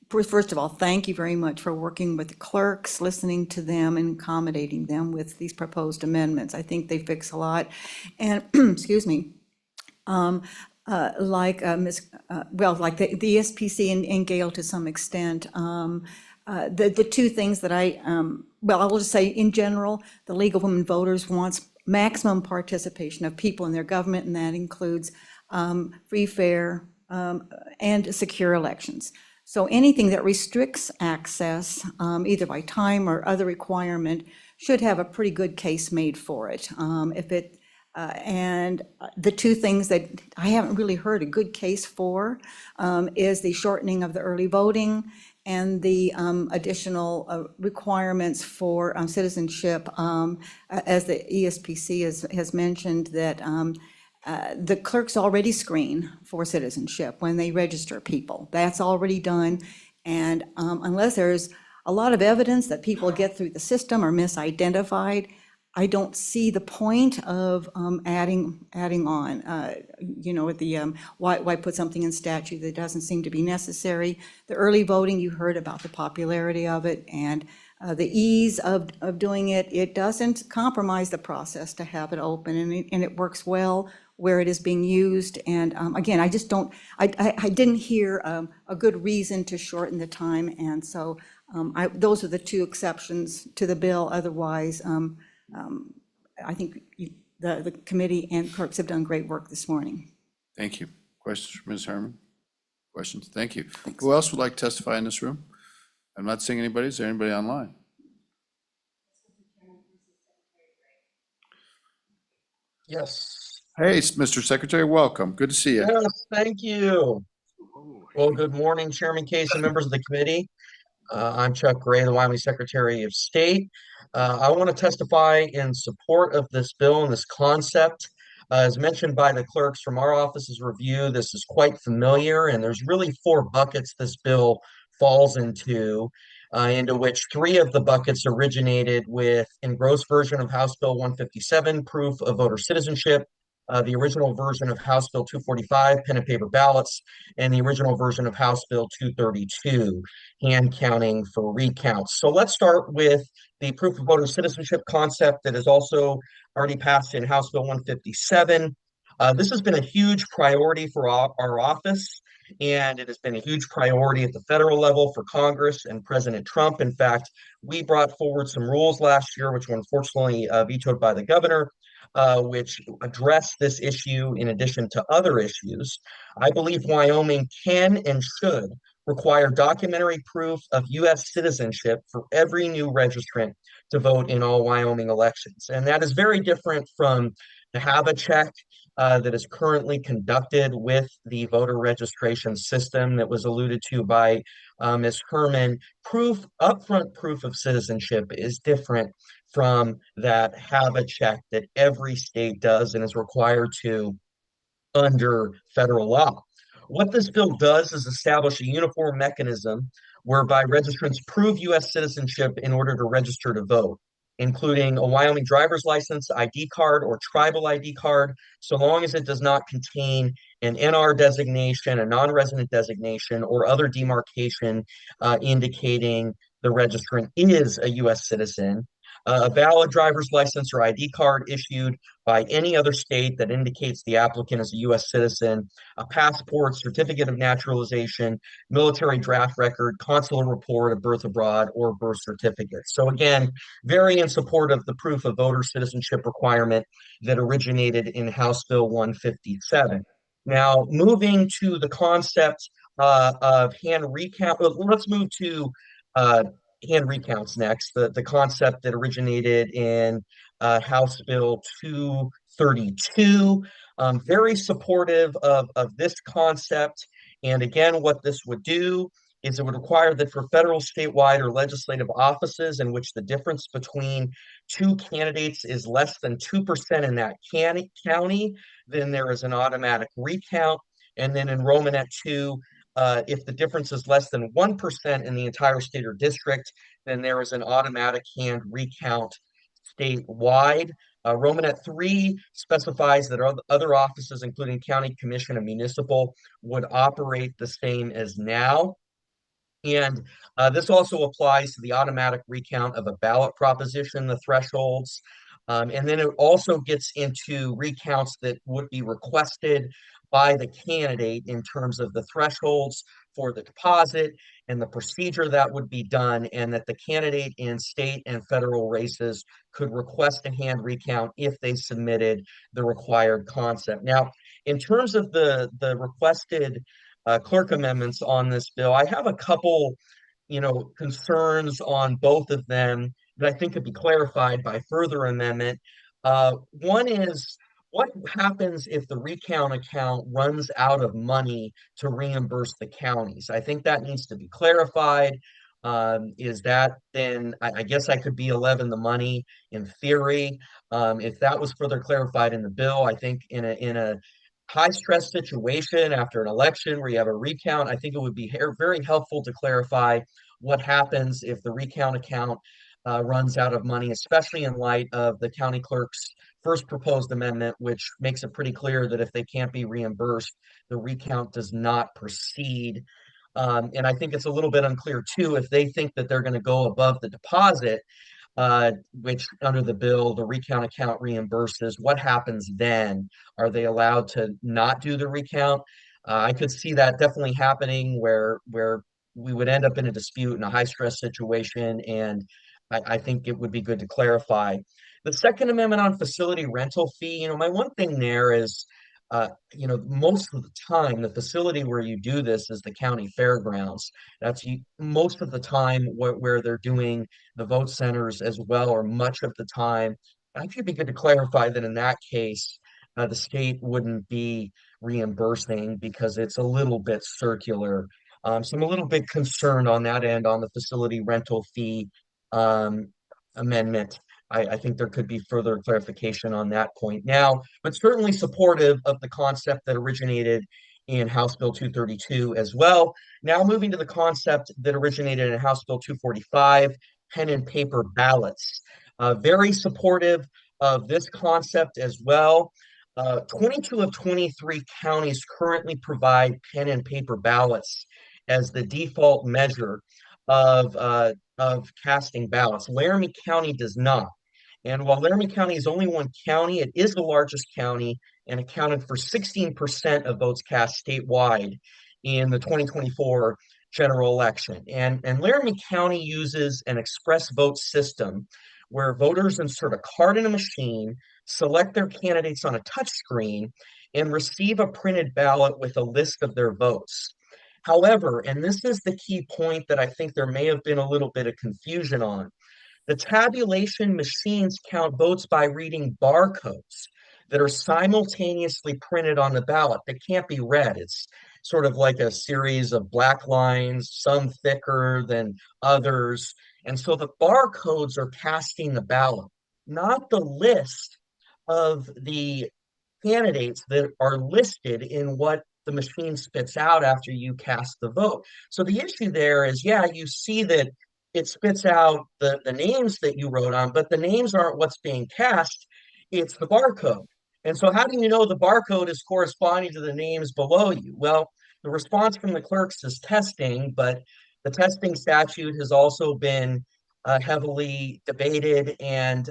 [SPEAKER 16] First of all, thank you very much for working with the clerks, listening to them and accommodating them with these proposed amendments. I think they fix a lot. And, excuse me, like the ESPC and Gale to some extent. The two things that I will just say in general, the League of Women Voters wants maximum participation of people in their government, and that includes free, fair, and secure elections. So anything that restricts access, either by time or other requirement, should have a pretty good case made for it. And the two things that I haven't really heard a good case for is the shortening of the early voting and the additional requirements for citizenship. As the ESPC has mentioned, that the clerks already screen for citizenship when they register people. That's already done. And unless there's a lot of evidence that people get through the system or misidentified, I don't see the point of adding on, why put something in statute that doesn't seem to be necessary. The early voting, you heard about the popularity of it and the ease of doing it. It doesn't compromise the process to have it open, and it works well where it is being used. And again, I didn't hear a good reason to shorten the time. And so those are the two exceptions to the bill. Otherwise, I think the committee and clerks have done great work this morning.
[SPEAKER 1] Thank you. Questions for Ms. Herman? Questions? Thank you. Who else would like to testify in this room? I'm not seeing anybody. Is there anybody online?
[SPEAKER 17] Yes.
[SPEAKER 1] Hey, Mr. Secretary, welcome. Good to see you.
[SPEAKER 17] Yes, thank you. Well, good morning, Chairman Case and members of the committee. I'm Chuck Gray, the Wyoming Secretary of State. I want to testify in support of this bill and this concept. As mentioned by the clerks from our office's review, this is quite familiar, and there's really 4 buckets this bill falls into which 3 of the buckets originated with engrossed version of House Bill 157, proof of voter citizenship, the original version of House Bill 245, pen and paper ballots, and the original version of House Bill 232, hand counting for recounts. So let's start with the proof of voter citizenship concept that is also already passed in House Bill 157. This has been a huge priority for our office, and it has been a huge priority at the federal level for Congress and President Trump. In fact, we brought forward some rules last year, which were unfortunately vetoed by the governor, which address this issue in addition to other issues. I believe Wyoming can and should require documentary proof of U.S. citizenship for every new registrant to vote in all Wyoming elections. And that is very different from the HAVA check that is currently conducted with the voter registration system that was alluded to by Ms. Herman. Upfront proof of citizenship is different from that HAVA check that every state does and is required to under federal law. What this bill does is establish a uniform mechanism whereby registrants prove U.S. citizenship in order to register to vote, including a Wyoming driver's license, ID card, or tribal ID card, so long as it does not contain an NR designation, a non-resident designation, or other demarcation indicating the registrant is a U.S. citizen. A valid driver's license or ID card issued by any other state that indicates the applicant is a U.S. citizen, a passport, certificate of naturalization, military draft record, consular report, a birth abroad, or birth certificate. So again, very in support of the proof of voter citizenship requirement that originated in House Bill 157. Now, moving to the concept of hand recount, let's move to hand recounts next, the concept that originated in House Bill 232. Very supportive of this concept. And again, what this would do is it would require that for federal, statewide, or legislative offices in which the difference between 2 candidates is less than 2% in that county, then there is an automatic recount. And then in Romanet 2, if the difference is less than 1% in the entire state or district, then there is an automatic hand recount statewide. Romanet 3 specifies that other offices, including county, commission, and municipal, would operate the same as now. And this also applies to the automatic recount of a ballot proposition, the thresholds, And then it also gets into recounts that would be requested by the candidate in terms of the thresholds for the deposit and the procedure that would be done, and that the candidate in state and federal races could request a hand recount if they submitted the required concept. Now, in terms of the requested clerk amendments on this bill, I have a couple, concerns on both of them that I think could be clarified by further amendment. One is, what happens if the recount account runs out of money to reimburse the counties? I think that needs to be clarified. Is that then, I guess I could be 11 the money in theory. If that was further clarified in the bill, I think in a high stress situation after an election where you have a recount, I think it would be very helpful to clarify what happens if the recount account runs out of money, especially in light of the county clerk's first proposed amendment, which makes it pretty clear that if they can't be reimbursed, the recount does not proceed. And I think it's a little bit unclear too, if they think that they're going to go above the deposit, which under the bill, the recount account reimburses, what happens then? Are they allowed to not do the recount? I could see that definitely happening where we would end up in a dispute in a high stress situation, and I think it would be good to clarify. The Second Amendment on facility rental fee, my one thing there is, most of the time, the facility where you do this is the county fairgrounds. Most of the time where they're doing the vote centers as well, or much of the time. I think it'd be good to clarify that in that case, the state wouldn't be reimbursing because it's a little bit circular. So I'm a little bit concerned on that end on the facility rental fee um, amendment. I think there could be further clarification on that point now, but certainly supportive of the concept that originated in House Bill 232 as well. Now moving to the concept that originated in House Bill 245, pen and paper ballots. Very supportive of this concept as well. 22 of 23 counties currently provide pen and paper ballots as the default measure of casting ballots. Laramie County does not. And while Laramie County is only one county, it is the largest county and accounted for 16% of votes cast statewide in the 2024 general election. And Laramie County uses an express vote system where voters insert a card in a machine, select their candidates on a touch screen, and receive a printed ballot with a list of their votes. However, and this is the key point that I think there may have been a little bit of confusion on, the tabulation machines count votes by reading barcodes that are simultaneously printed on the ballot. They can't be read. It's sort of like a series of black lines, some thicker than others. And so the barcodes are casting the ballot, not the list of the candidates that are listed in what the machine spits out after you cast the vote. So the issue there is, yeah, you see that it spits out the names that you wrote on, but the names aren't what's being cast, it's the barcode. And so how do you know the barcode is corresponding to the names below you? Well, the response from the clerks is testing, but the testing statute has also been heavily debated, and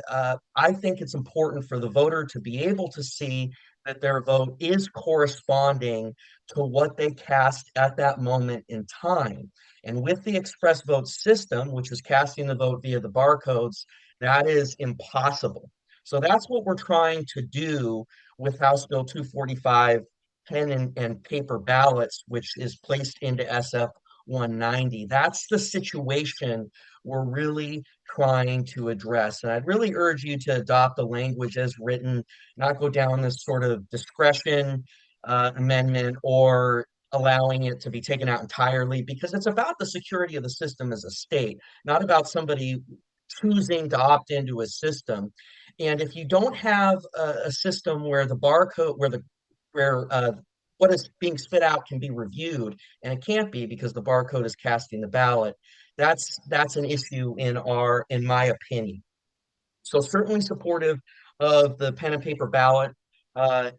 [SPEAKER 17] I think it's important for the voter to be able to see that their vote is corresponding to what they cast at that moment in time. And with the express vote system, which is casting the vote via the barcodes, that is impossible. So that's what we're trying to do with House Bill 245, pen and paper ballots, which is placed into SF 190. That's the situation we're really trying to address. And I'd really urge you to adopt the language as written, not go down this sort of discretion amendment or allowing it to be taken out entirely, because it's about the security of the system as a state, not about somebody choosing to opt into a system. And if you don't have a system where the barcode, where what is being spit out can be reviewed, and it can't be because the barcode is casting the ballot, that's an issue in my opinion. So certainly supportive of the pen and paper ballot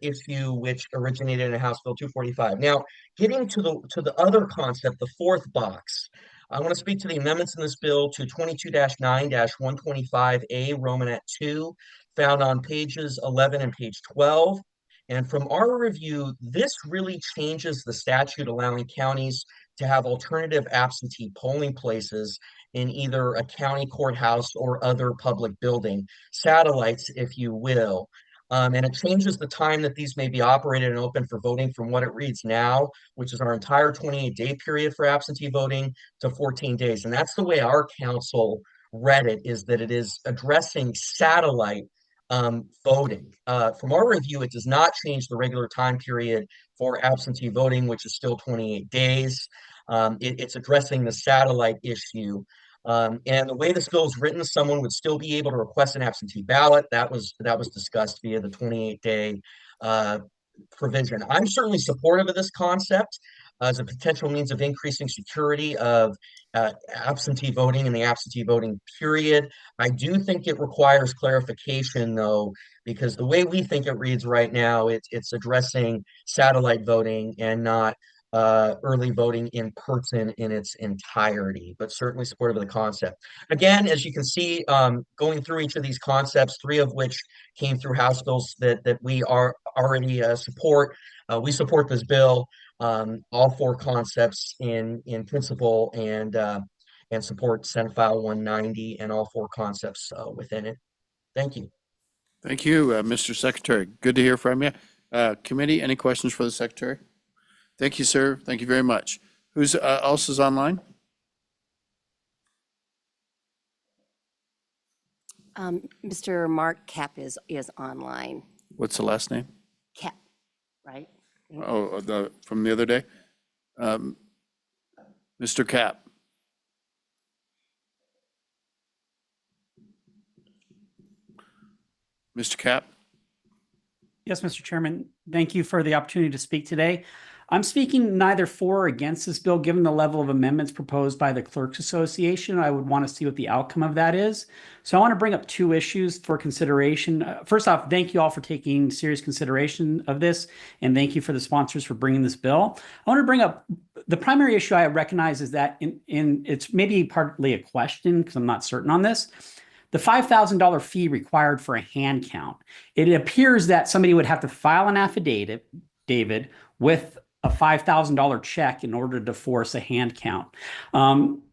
[SPEAKER 17] issue, which originated in House Bill 245. Now, getting to the other concept, the fourth box, I want to speak to the amendments in this bill to 22-9-125A Romanet 2 found on pages 11 and page 12. And from our review, this really changes the statute allowing counties to have alternative absentee polling places in either a county courthouse or other public building, satellites, if you will. And it changes the time that these may be operated and open for voting from what it reads now, which is our entire 28-day period for absentee voting, to 14 days. And that's the way our council read it, is that it is addressing satellite voting. From our review, it does not change the regular time period for absentee voting, which is still 28 days. It's addressing the satellite issue. And the way this bill is written, someone would still be able to request an absentee ballot. That was discussed via the 28-day provision. I'm certainly supportive of this concept as a potential means of increasing security of absentee voting and the absentee voting period. I do think it requires clarification, though, because the way we think it reads right now, it's addressing satellite voting and not early voting in person in its entirety, but certainly supportive of the concept. Again, as you can see, going through each of these concepts, three of which came through House bills that we are already support. We support this bill, all four concepts in principle, and support Senate File 190 and all four concepts within it. Thank you.
[SPEAKER 1] Thank you, Mr. Secretary. Good to hear from you. Committee, any questions for the Secretary? Thank you, sir. Thank you very much. Who's else is online?
[SPEAKER 18] Mr. Mark Cap is online.
[SPEAKER 1] What's the last name?
[SPEAKER 18] Cap, right?
[SPEAKER 1] Oh, from the other day? Mr. Cap. Mr. Cap?
[SPEAKER 19] Yes, Mr. Chairman. Thank you for the opportunity to speak today. I'm speaking neither for or against this bill, given the level of amendments proposed by the Clerks Association. I would want to see what the outcome of that is. So I want to bring up two issues for consideration. First off, thank you all for taking serious consideration of this, and thank you for the sponsors for bringing this bill. I want to bring up the primary issue I recognize is that it's maybe partly a question because I'm not certain on this. The $5,000 fee required for a hand count. It appears that somebody would have to file an affidavit, David, with a $5,000 check in order to force a hand count.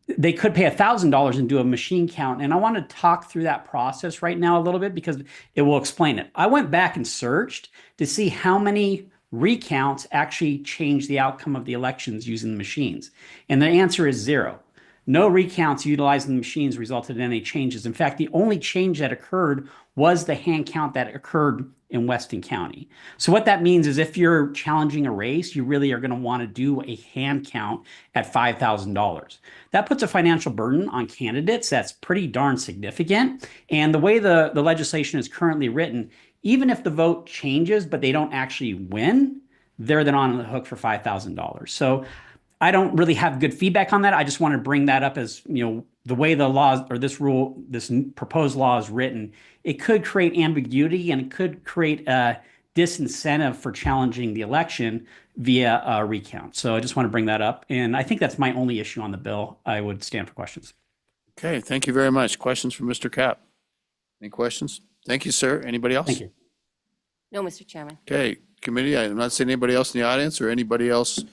[SPEAKER 19] They could pay $1,000 and do a machine count. And I want to talk through that process right now a little bit because it will explain it. I went back and searched to see how many recounts actually changed the outcome of the elections using the machines. And the answer is 0. No recounts utilizing the machines resulted in any changes. In fact, the only change that occurred was the hand count that occurred in Weston County. So what that means is if you're challenging a race, you really are going to want to do a hand count at $5,000. That puts a financial burden on candidates that's pretty darn significant. And the way the legislation is currently written, even if the vote changes, but they don't actually win, they're then on the hook for $5,000. So I don't really have good feedback on that. I just want to bring that up as, the way the laws or this proposed law is written, it could create ambiguity and it could create a disincentive for challenging the election via a recount. So I just want to bring that up. And I think that's my only issue on the bill. I would stand for questions.
[SPEAKER 1] Okay, thank you very much. Questions for Mr. Cap? Any questions? Thank you, sir. Anybody else?
[SPEAKER 19] Thank you.
[SPEAKER 18] No, Mr. Chairman.
[SPEAKER 1] Okay, committee, I'm not seeing anybody else in the audience or anybody else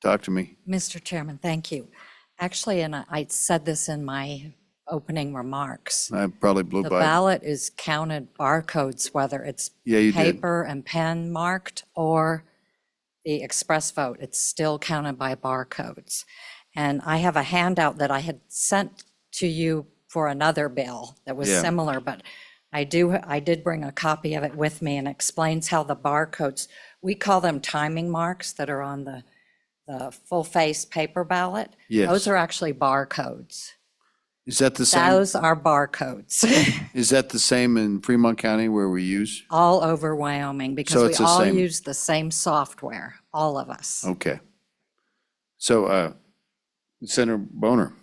[SPEAKER 1] Talk to me.
[SPEAKER 11] Mr. Chairman, thank you. Actually, and I said this in my opening remarks,
[SPEAKER 1] I probably blew
[SPEAKER 11] the
[SPEAKER 1] by.
[SPEAKER 11] ballot is counted barcodes, whether it's
[SPEAKER 1] Yeah, you did.
[SPEAKER 11] paper and pen marked or the express vote, it's still counted by barcodes. And I have a handout that I had sent to you for another bill that was
[SPEAKER 1] Yeah.
[SPEAKER 11] similar, but I did bring a copy of it with me, and it explains how the barcodes, we call them timing marks that are on the full-face paper ballot.
[SPEAKER 1] Yes.
[SPEAKER 11] Those are actually barcodes.
[SPEAKER 1] Is that the same?
[SPEAKER 11] Those are barcodes
[SPEAKER 1] Is that the same in Fremont County where we use?
[SPEAKER 11] all over Wyoming
[SPEAKER 1] So
[SPEAKER 11] because we
[SPEAKER 1] it's the
[SPEAKER 11] all
[SPEAKER 1] same.
[SPEAKER 11] use the same software, all of us.
[SPEAKER 1] Okay. So, Senator Boner.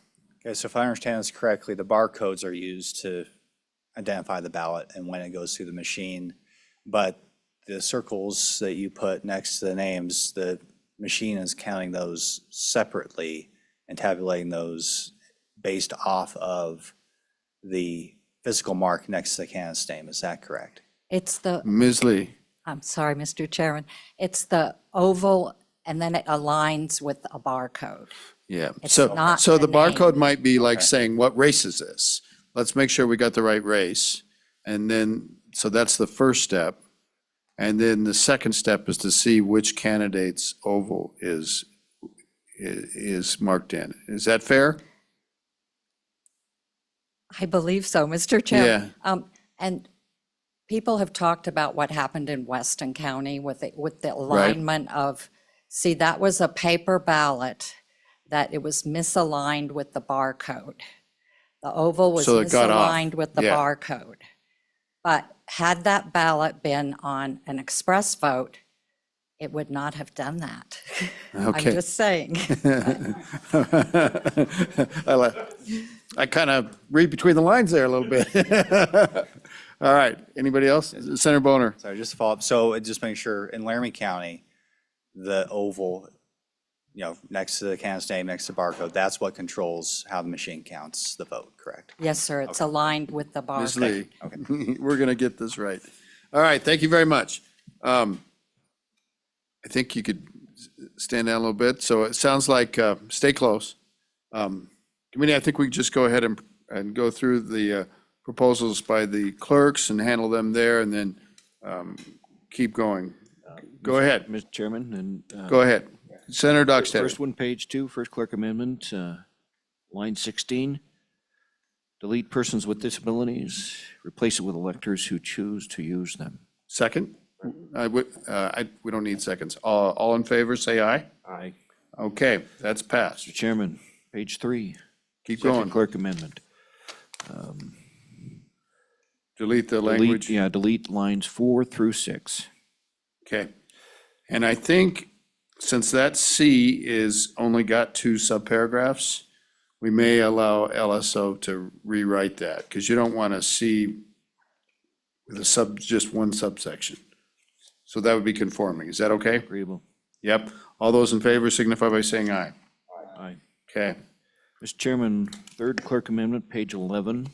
[SPEAKER 8] Okay, so if I understand this correctly, the barcodes are used to identify the ballot and when it goes through the machine. But the circles that you put next to the names, the machine is counting those separately and tabulating those based off of the physical mark next to the candidate's name. Is that correct?
[SPEAKER 11] It's the,
[SPEAKER 1] Ms. Lee.
[SPEAKER 11] I'm sorry, Mr. Chairman, it's the oval and then it aligns with a barcode.
[SPEAKER 1] Yeah.
[SPEAKER 11] It's
[SPEAKER 1] So,
[SPEAKER 11] not
[SPEAKER 1] so
[SPEAKER 11] the
[SPEAKER 1] the barcode
[SPEAKER 11] name.
[SPEAKER 1] might be like saying, what race is this? Let's make sure we got the right race. And then, so that's the first step. And then the second step is to see which candidate's oval is marked in. Is that fair?
[SPEAKER 11] I believe so, Mr. Chairman. And people have talked about what happened in Weston County with the alignment of, see, that was a paper ballot that it was misaligned with the barcode. The oval was
[SPEAKER 1] So it got off.
[SPEAKER 11] misaligned with the
[SPEAKER 1] Yeah.
[SPEAKER 11] barcode. But had that ballot been on an express vote, it would not have done that. I'm
[SPEAKER 1] Okay.
[SPEAKER 11] just saying.
[SPEAKER 1] I kind of read between the lines there a little bit. All right, anybody else? Senator Boner.
[SPEAKER 8] Sorry, just to follow up. So just make sure in Laramie County, the oval, next to the candidate's name, next to barcode, that's what controls how the machine counts the vote, correct?
[SPEAKER 11] Yes, sir, it's aligned with the
[SPEAKER 1] Ms.
[SPEAKER 11] barcode.
[SPEAKER 1] Lee, we're going to get this right. All right, thank you very much. I think you could stand down a little bit. So it sounds like, stay close. Committee, I think we can just go ahead and go through the proposals by the clerks and handle them there and then keep going. Go ahead.
[SPEAKER 9] Mr. Chairman, and.
[SPEAKER 1] Go ahead. Senator Dockstader.
[SPEAKER 9] First one, page 2, first clerk amendment, line 16. Delete persons with disabilities, replace it with electors who choose to use them.
[SPEAKER 1] Second? We don't need seconds. All in favor, say aye.
[SPEAKER 9] Aye.
[SPEAKER 1] Okay, that's passed.
[SPEAKER 9] Mr. Chairman, page 3.
[SPEAKER 1] Keep
[SPEAKER 9] second
[SPEAKER 1] going.
[SPEAKER 9] clerk amendment.
[SPEAKER 1] Delete the language.
[SPEAKER 9] Delete lines 4 through 6.
[SPEAKER 1] Okay. And I think since that C is only got 2 subparagraphs, we may allow LSO to rewrite that because you don't want a C with just one subsection. So that would be conforming. Is that okay?
[SPEAKER 9] Agreeable.
[SPEAKER 1] Yep. All those in favor signify by saying aye.
[SPEAKER 9] Aye.
[SPEAKER 1] Okay.
[SPEAKER 9] Mr. Chairman, third clerk amendment, page 11.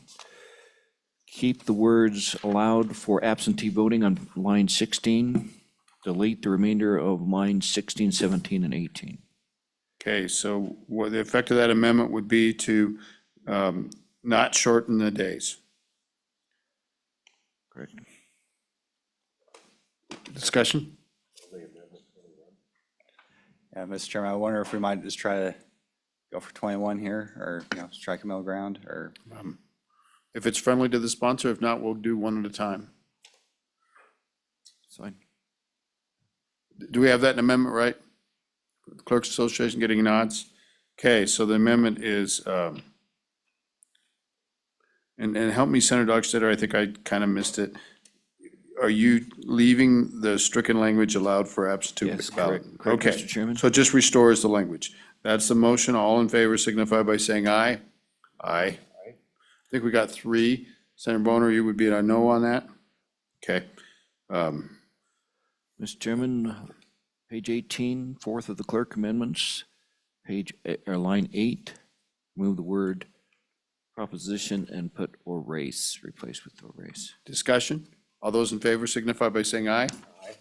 [SPEAKER 9] Keep the words allowed for absentee voting on line 16. Delete the remainder of lines 16, 17, and 18.
[SPEAKER 1] Okay, so what the effect of that amendment would be to not shorten the days.
[SPEAKER 9] Correct.
[SPEAKER 1] Discussion?
[SPEAKER 8] Yeah, Mr. Chairman, I wonder if we might just try to go for 21 here or, strike a middle ground or.
[SPEAKER 1] If it's friendly to the sponsor, if not, we'll do one at a time.
[SPEAKER 9] That's fine.
[SPEAKER 1] Do we have that in amendment, right? Clerks Association getting nods? Okay, so the amendment is, and help me, Senator Dockstader, I think I kind of missed it. Are you leaving the stricken language allowed for absentee
[SPEAKER 9] Yes,
[SPEAKER 1] ballot?
[SPEAKER 9] correct,
[SPEAKER 1] Okay,
[SPEAKER 9] Mr. Chairman.
[SPEAKER 1] so it just restores the language. That's the motion. All in favor signify by saying aye. Aye. I think we got 3. Senator Boner, you would be a no on that? Okay.
[SPEAKER 9] Mr. Chairman, page 18, fourth of the clerk amendments, line 8, remove the word proposition and put or race, replace with or race.
[SPEAKER 1] Discussion? All those in favor signify by saying aye.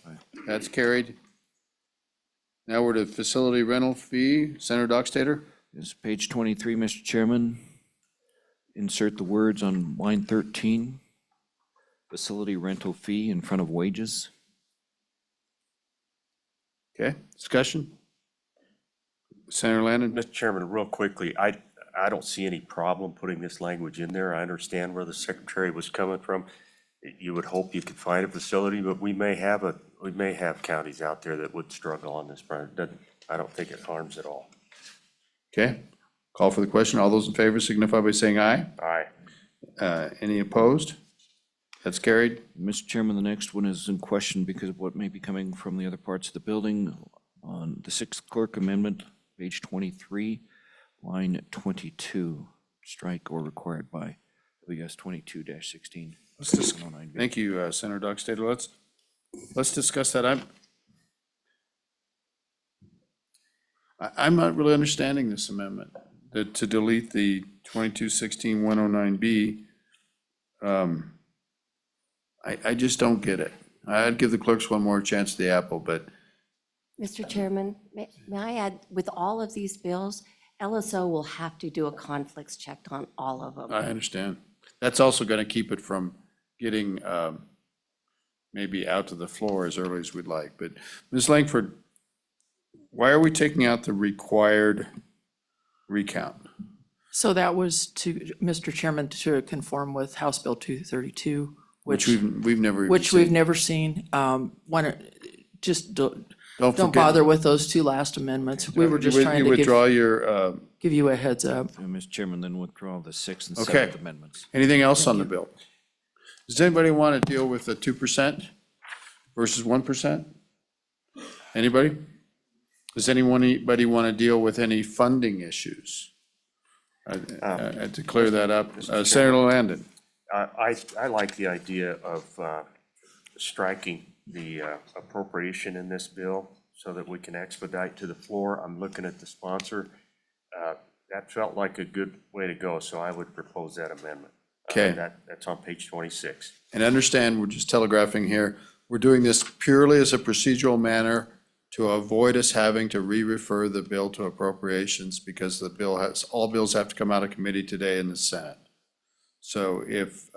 [SPEAKER 9] Aye.
[SPEAKER 1] That's carried. Now we're to facility rental fee. Senator Dockstader?
[SPEAKER 9] It's page 23, Mr. Chairman. Insert the words on line 13, facility rental fee in front of wages.
[SPEAKER 1] Okay, discussion? Senator Landon?
[SPEAKER 12] Mr. Chairman, real quickly, I don't see any problem putting this language in there. I understand where the secretary was coming from. You would hope you could find a facility, but we may have counties out there that would struggle on this part. I don't think it harms at all.
[SPEAKER 1] Okay, call for the question. All those in favor signify by saying aye.
[SPEAKER 12] Aye.
[SPEAKER 1] Any opposed? That's carried.
[SPEAKER 9] Mr. Chairman, the next one is in question because of what may be coming from the other parts of the building. On the sixth clerk amendment, page 23, line 22, strike or required by WS 22-16.
[SPEAKER 1] Thank you, Senator Dockstader. Let's discuss that. I'm not really understanding this amendment, that to delete the 2216-109B. I just don't get it. I'd give the clerks one more chance at the apple, but
[SPEAKER 18] Mr. Chairman, may I add, with all of these bills, LSO will have to do a conflicts check on all of them.
[SPEAKER 1] I understand. That's also going to keep it from getting maybe out to the floor as early as we'd like. But Ms. Langford, why are we taking out the required recount?
[SPEAKER 10] So that was to, Mr. Chairman, to conform with House Bill 232,
[SPEAKER 1] Which we've never even
[SPEAKER 10] which we've
[SPEAKER 1] seen.
[SPEAKER 10] never seen. Just don't
[SPEAKER 1] forget-
[SPEAKER 10] bother with those two last amendments. We were just trying
[SPEAKER 1] You
[SPEAKER 10] to
[SPEAKER 1] withdraw your,
[SPEAKER 10] give you a heads up.
[SPEAKER 9] Mr. Chairman, then withdraw the 6th and
[SPEAKER 1] okay.
[SPEAKER 9] 7th amendments.
[SPEAKER 1] Anything else on the bill? Does anybody want to deal with the 2% versus 1%? Anybody? Does anybody want to deal with any funding issues? To clear that up, Senator Landon.
[SPEAKER 12] I like the idea of striking the appropriation in this bill so that we can expedite to the floor. I'm looking at the sponsor. That felt like a good way to go, so I would propose that amendment.
[SPEAKER 1] Okay.
[SPEAKER 12] That's on page 26.
[SPEAKER 1] And understand, we're just telegraphing here, we're doing this purely as a procedural manner to avoid us having to re-refer the bill to appropriations because the bill has, all bills have to come out of committee today in the Senate. So if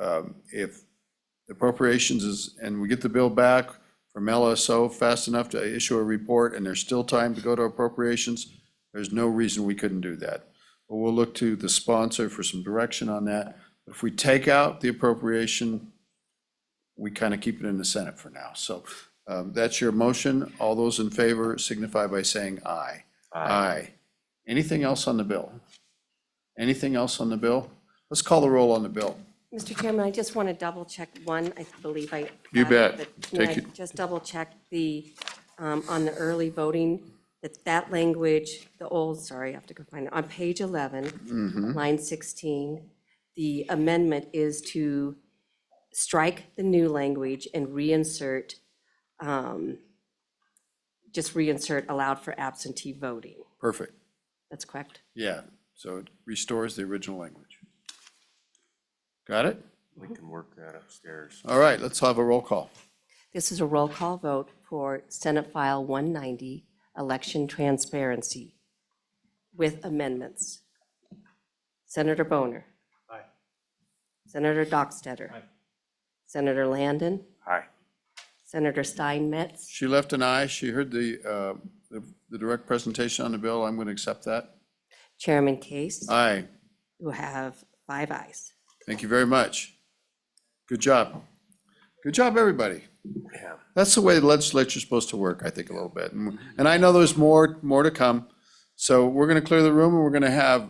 [SPEAKER 1] appropriations is, and we get the bill back from LSO fast enough to issue a report and there's still time to go to appropriations, there's no reason we couldn't do that. But we'll look to the sponsor for some direction on that. If we take out the appropriation, we kind of keep it in the Senate for now. So that's your motion. All those in favor signify by saying aye. Aye. Anything else on the bill? Anything else on the bill? Let's call the roll on the bill.
[SPEAKER 18] Mr. Chairman, I just want to double check one, I believe I.
[SPEAKER 1] You
[SPEAKER 18] had
[SPEAKER 1] bet.
[SPEAKER 18] it, but
[SPEAKER 1] Take
[SPEAKER 18] may I
[SPEAKER 1] it.
[SPEAKER 18] just double check the, on the early voting, that language, the old, sorry, I have to go find it, on page 11, line 16, the amendment is to strike the new language and reinsert, just reinsert allowed for absentee voting.
[SPEAKER 1] Perfect.
[SPEAKER 18] That's correct?
[SPEAKER 1] Yeah, so it restores the original language. Got it?
[SPEAKER 12] We can work that upstairs.
[SPEAKER 1] All right, let's have a roll call.
[SPEAKER 18] This is a roll call vote for Senate File 190, election transparency, with amendments. Senator Boner.
[SPEAKER 12] Aye.
[SPEAKER 18] Senator Docksteder.
[SPEAKER 9] Aye.
[SPEAKER 18] Senator Landon.
[SPEAKER 12] Aye.
[SPEAKER 18] Senator Steinmetz.
[SPEAKER 1] She left an aye. She heard the direct presentation on the bill. I'm going to accept that.
[SPEAKER 18] Chairman Case.
[SPEAKER 1] Aye.
[SPEAKER 18] You have 5 ayes.
[SPEAKER 1] Thank you very much. Good job. Good job, everybody.
[SPEAKER 12] Yeah.
[SPEAKER 1] That's the way the legislature's supposed to work, I think, a little bit. And I know there's more to come. So we're going to clear the room and we're going to have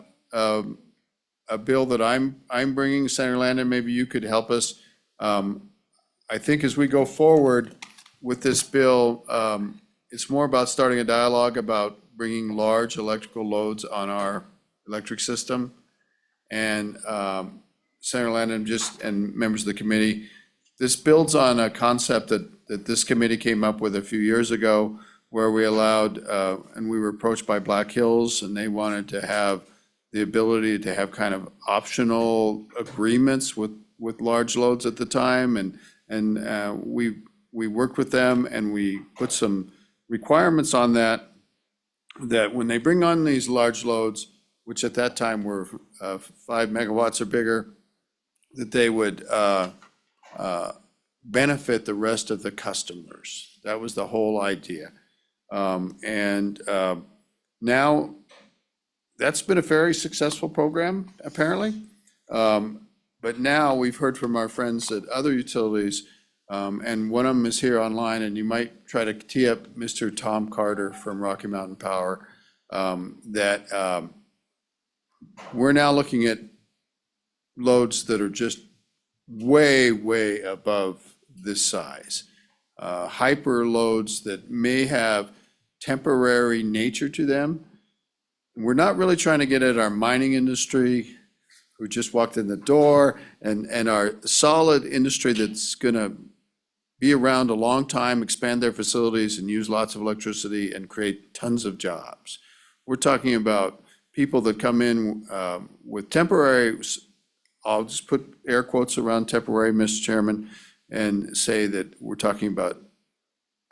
[SPEAKER 1] a bill that I'm bringing. Senator Landon, maybe you could help us. I think as we go forward with this bill, it's more about starting a dialogue about bringing large electrical loads on our electric system. And Senator Landon, and members of the committee, this builds on a concept that this committee came up with a few years ago where we allowed, and we were approached by Black Hills and they wanted to have the ability to have kind of optional agreements with large loads at the time. And we worked with them and we put some requirements on that that when they bring on these large loads, which at that time were 5 megawatts or bigger, that they would benefit the rest of the customers. That was the whole idea. Now, that's been a very successful program, apparently. But now we've heard from our friends at other utilities, and one of them is here online, and you might try to tee up Mr. Tom Carter from Rocky Mountain Power, that we're now looking at loads that are just way, way above this size. Hyper loads that may have temporary nature to them. We're not really trying to get at our mining industry who just walked in the door and our solid industry that's gonna be around a long time, expand their facilities and use lots of electricity and create tons of jobs. We're talking about people that come in with temporary, I'll just put air quotes around temporary, Mr. Chairman, and say that we're talking about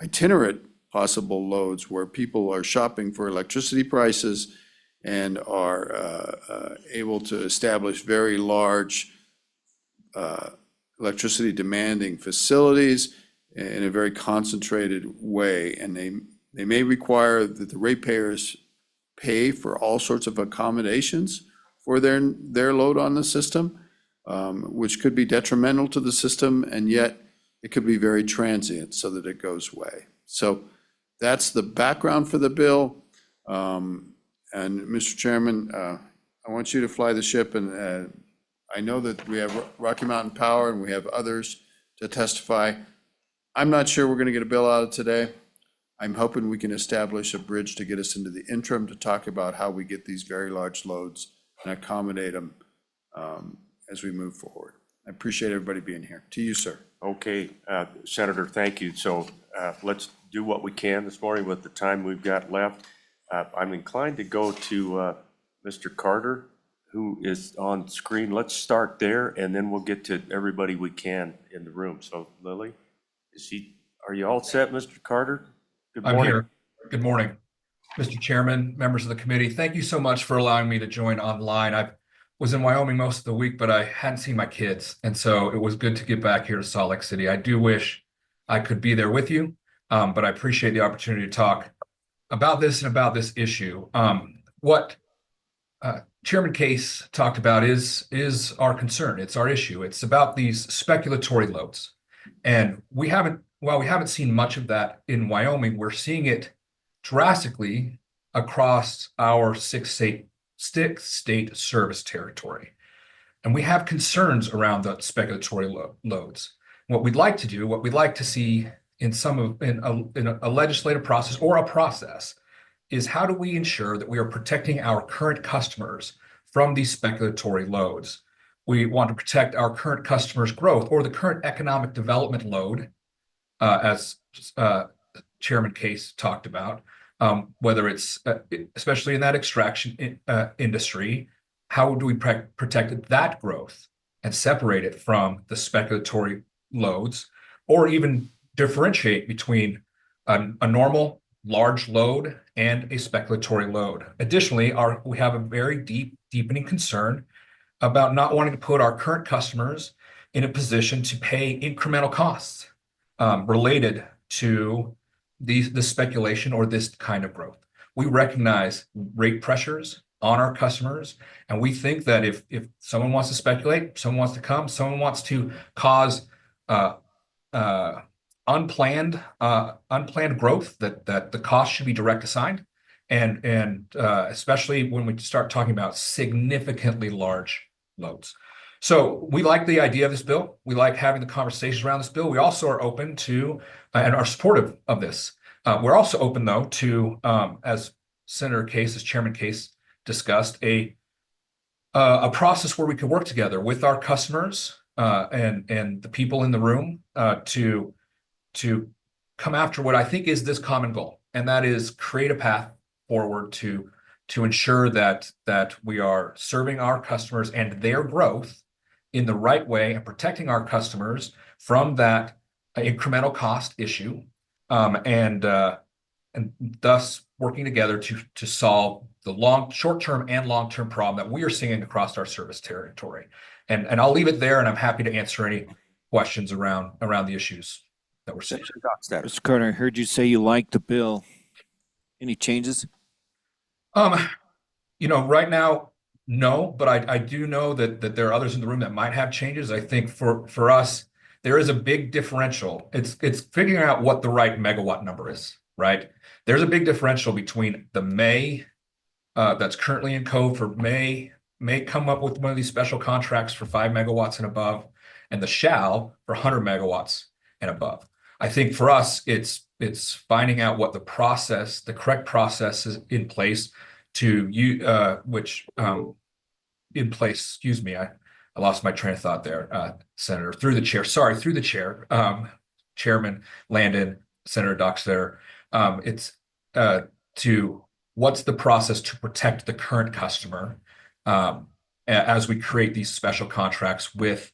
[SPEAKER 1] itinerant possible loads where people are shopping for electricity prices and are able to establish very large electricity demanding facilities in a very concentrated way. And they may require that the ratepayers pay for all sorts of accommodations for their load on the system, which could be detrimental to the system, and yet it could be very transient so that it goes away. So that's the background for the bill. And Mr. Chairman, I want you to fly the ship, and I know that we have Rocky Mountain Power and we have others to testify. I'm not sure we're gonna get a bill out of today. I'm hoping we can establish a bridge to get us into the interim to talk about how we get these very large loads and accommodate them as we move forward. I appreciate everybody being here. To you, sir.
[SPEAKER 12] Okay, Senator, thank you. So let's do what we can this morning with the time we've got left. I'm inclined to go to Mr. Carter, who is on screen. Let's start there, and then we'll get to everybody we can in the room. So Lily, are you all set, Mr. Carter? Good morning.
[SPEAKER 20] I'm here. Good morning, Mr. Chairman, members of the committee. Thank you so much for allowing me to join online. I was in Wyoming most of the week, but I hadn't seen my kids, and so it was good to get back here to Salt Lake City. I do wish I could be there with you, but I appreciate the opportunity to talk about this and about this issue. What Chairman Case talked about is our concern. It's our issue. It's about these speculatory loads. And while we haven't seen much of that in Wyoming, we're seeing it drastically across our six-state service territory. And we have concerns around the speculatory loads. What we'd like to do, what we'd like to see in a legislative process or a process is how do we ensure that we are protecting our current customers from these speculatory loads? We want to protect our current customers' growth or the current economic development load, as Chairman Case talked about, whether it's, especially in that extraction industry, how do we protect that growth and separate it from the speculatory loads, or even differentiate between a normal large load and a speculatory load. Additionally, we have a very deepening concern about not wanting to put our current customers in a position to pay incremental costs related to the speculation or this kind of growth. We recognize rate pressures on our customers, and we think that if someone wants to speculate, someone wants to come, someone wants to cause unplanned growth, that the cost should be direct assigned, and especially when we start talking about significantly large loads. So we like the idea of this bill. We like having the conversations around this bill. We also are open to and are supportive of this. We're also open, though, to as Senator Case, as Chairman Case discussed, a process where we could work together with our customers and the people in the room to come after what I think is this common goal, and that is create a path forward to ensure that we are serving our customers and their growth in the right way and protecting our customers from that incremental cost issue, and thus working together to solve the short-term and long-term problem that we are seeing across our service territory. And I'll leave it there, and I'm happy to answer any questions around the issues that we're seeing.
[SPEAKER 9] Mr. Carter, I heard you say you liked the bill. Any changes?
[SPEAKER 20] Right now, no, but I do know that there are others in the room that might have changes. I think for us, there is a big differential. It's figuring out what the right megawatt number is, right? There's a big differential between the may that's currently in code for may come up with one of these special contracts for 5 megawatts and above, and the shall for 100 megawatts and above. I think for us, it's finding out what the correct process is in place to excuse me, I lost my train of thought there, Senator, through the chair, Chairman Landon, Senator Doxter. It's what's the process to protect the current customer as we create these special contracts with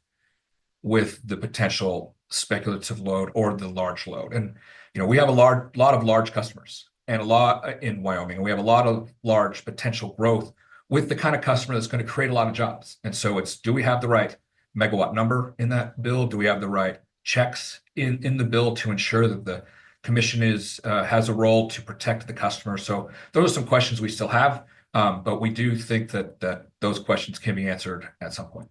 [SPEAKER 20] the potential speculative load or the large load. And we have a lot of large customers and a lot in Wyoming, and we have a lot of large potential growth with the kind of customer that's going to create a lot of jobs. And so do we have the right megawatt number in that bill? Do we have the right checks in the bill to ensure that the commission has a role to protect the customer? So those are some questions we still have, but we do think that those questions can be answered at some point.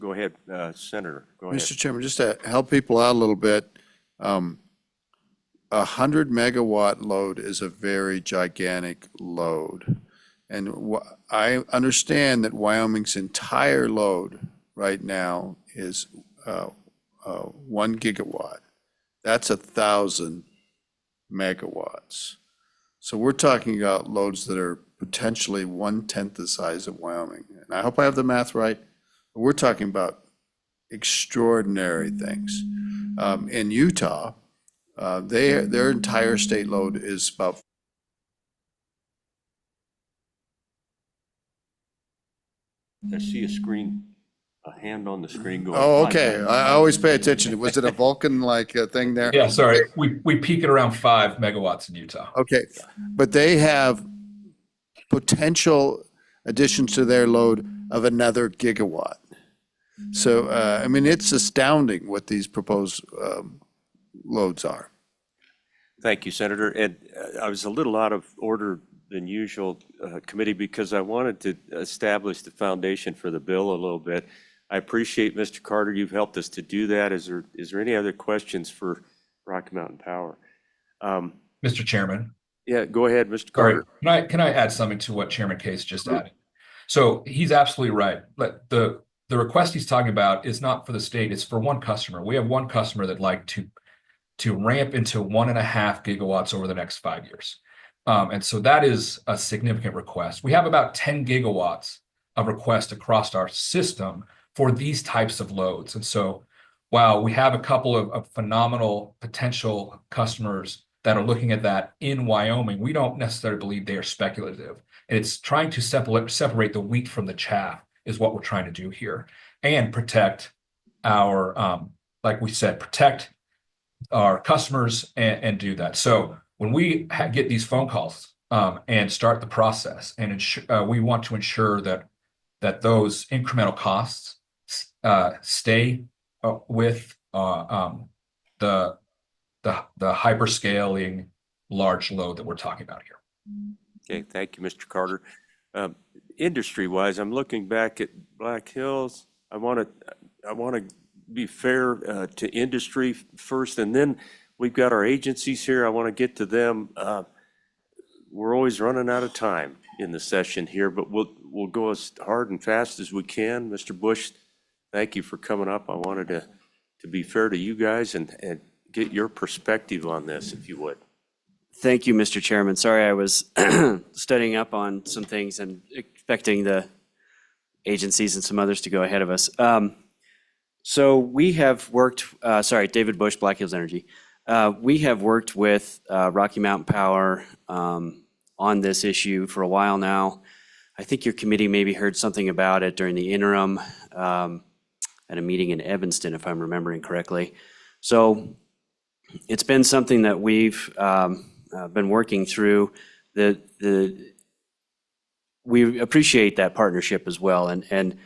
[SPEAKER 12] Go ahead, Senator. Go ahead.
[SPEAKER 1] Mr. Chairman, just to help people out a little bit, 100 megawatt load is a very gigantic load. And I understand that Wyoming's entire load right now is 1 gigawatt. That's 1,000 megawatts. So we're talking about loads that are potentially 1/10 the size of Wyoming. And I hope I have the math right. But we're talking about extraordinary things. In Utah, their entire state load is about.
[SPEAKER 12] I see a hand on the screen going.
[SPEAKER 1] Oh, okay. I always pay attention. Was it a Vulcan-like thing there?
[SPEAKER 20] Yeah, sorry. We peak at around 5 megawatts in Utah.
[SPEAKER 1] Okay, but they have potential additions to their load of another gigawatt. So, I mean, it's astounding what these proposed loads are.
[SPEAKER 12] Thank you, Senator. And I was a little out of order than usual, committee, because I wanted to establish the foundation for the bill a little bit. I appreciate, Mr. Carter, you've helped us to do that. Is there any other questions for Rocky Mountain Power?
[SPEAKER 20] Mr. Chairman.
[SPEAKER 12] Yeah, go ahead, Mr. Carter.
[SPEAKER 20] Can I add something to what Chairman Case just added? So he's absolutely right. But the request he's talking about is not for the state, it's for one customer. We have one customer that'd like to ramp into 1.5 gigawatts over the next 5 years. And so that is a significant request. We have about 10 gigawatts of requests across our system for these types of loads. And so while we have a couple of phenomenal potential customers that are looking at that in Wyoming, we don't necessarily believe they are speculative. And it's trying to separate the wheat from the chaff is what we're trying to do here, and protect our, like we said, protect our customers and do that. So when we get these phone calls and start the process, and we want to ensure that those incremental costs stay with the hyperscaling large load that we're talking about here.
[SPEAKER 12] Okay, thank you, Mr. Carter. Industry-wise, I'm looking back at Black Hills. I want to be fair to industry first, and then we've got our agencies here. I want to get to them. We're always running out of time in the session here, but we'll go as hard and fast as we can. Mr. Bush, thank you for coming up. I wanted to be fair to you guys and get your perspective on this, if you would.
[SPEAKER 21] Thank you, Mr. Chairman. Sorry, I was studying up on some things and expecting the agencies and some others to go ahead of us. So we have worked, David Bush, Black Hills Energy. We have worked with Rocky Mountain Power on this issue for a while now. I think your committee maybe heard something about it during the interim at a meeting in Evanston, if I'm remembering correctly. So it's been something that we've been working through, we appreciate that partnership as well. And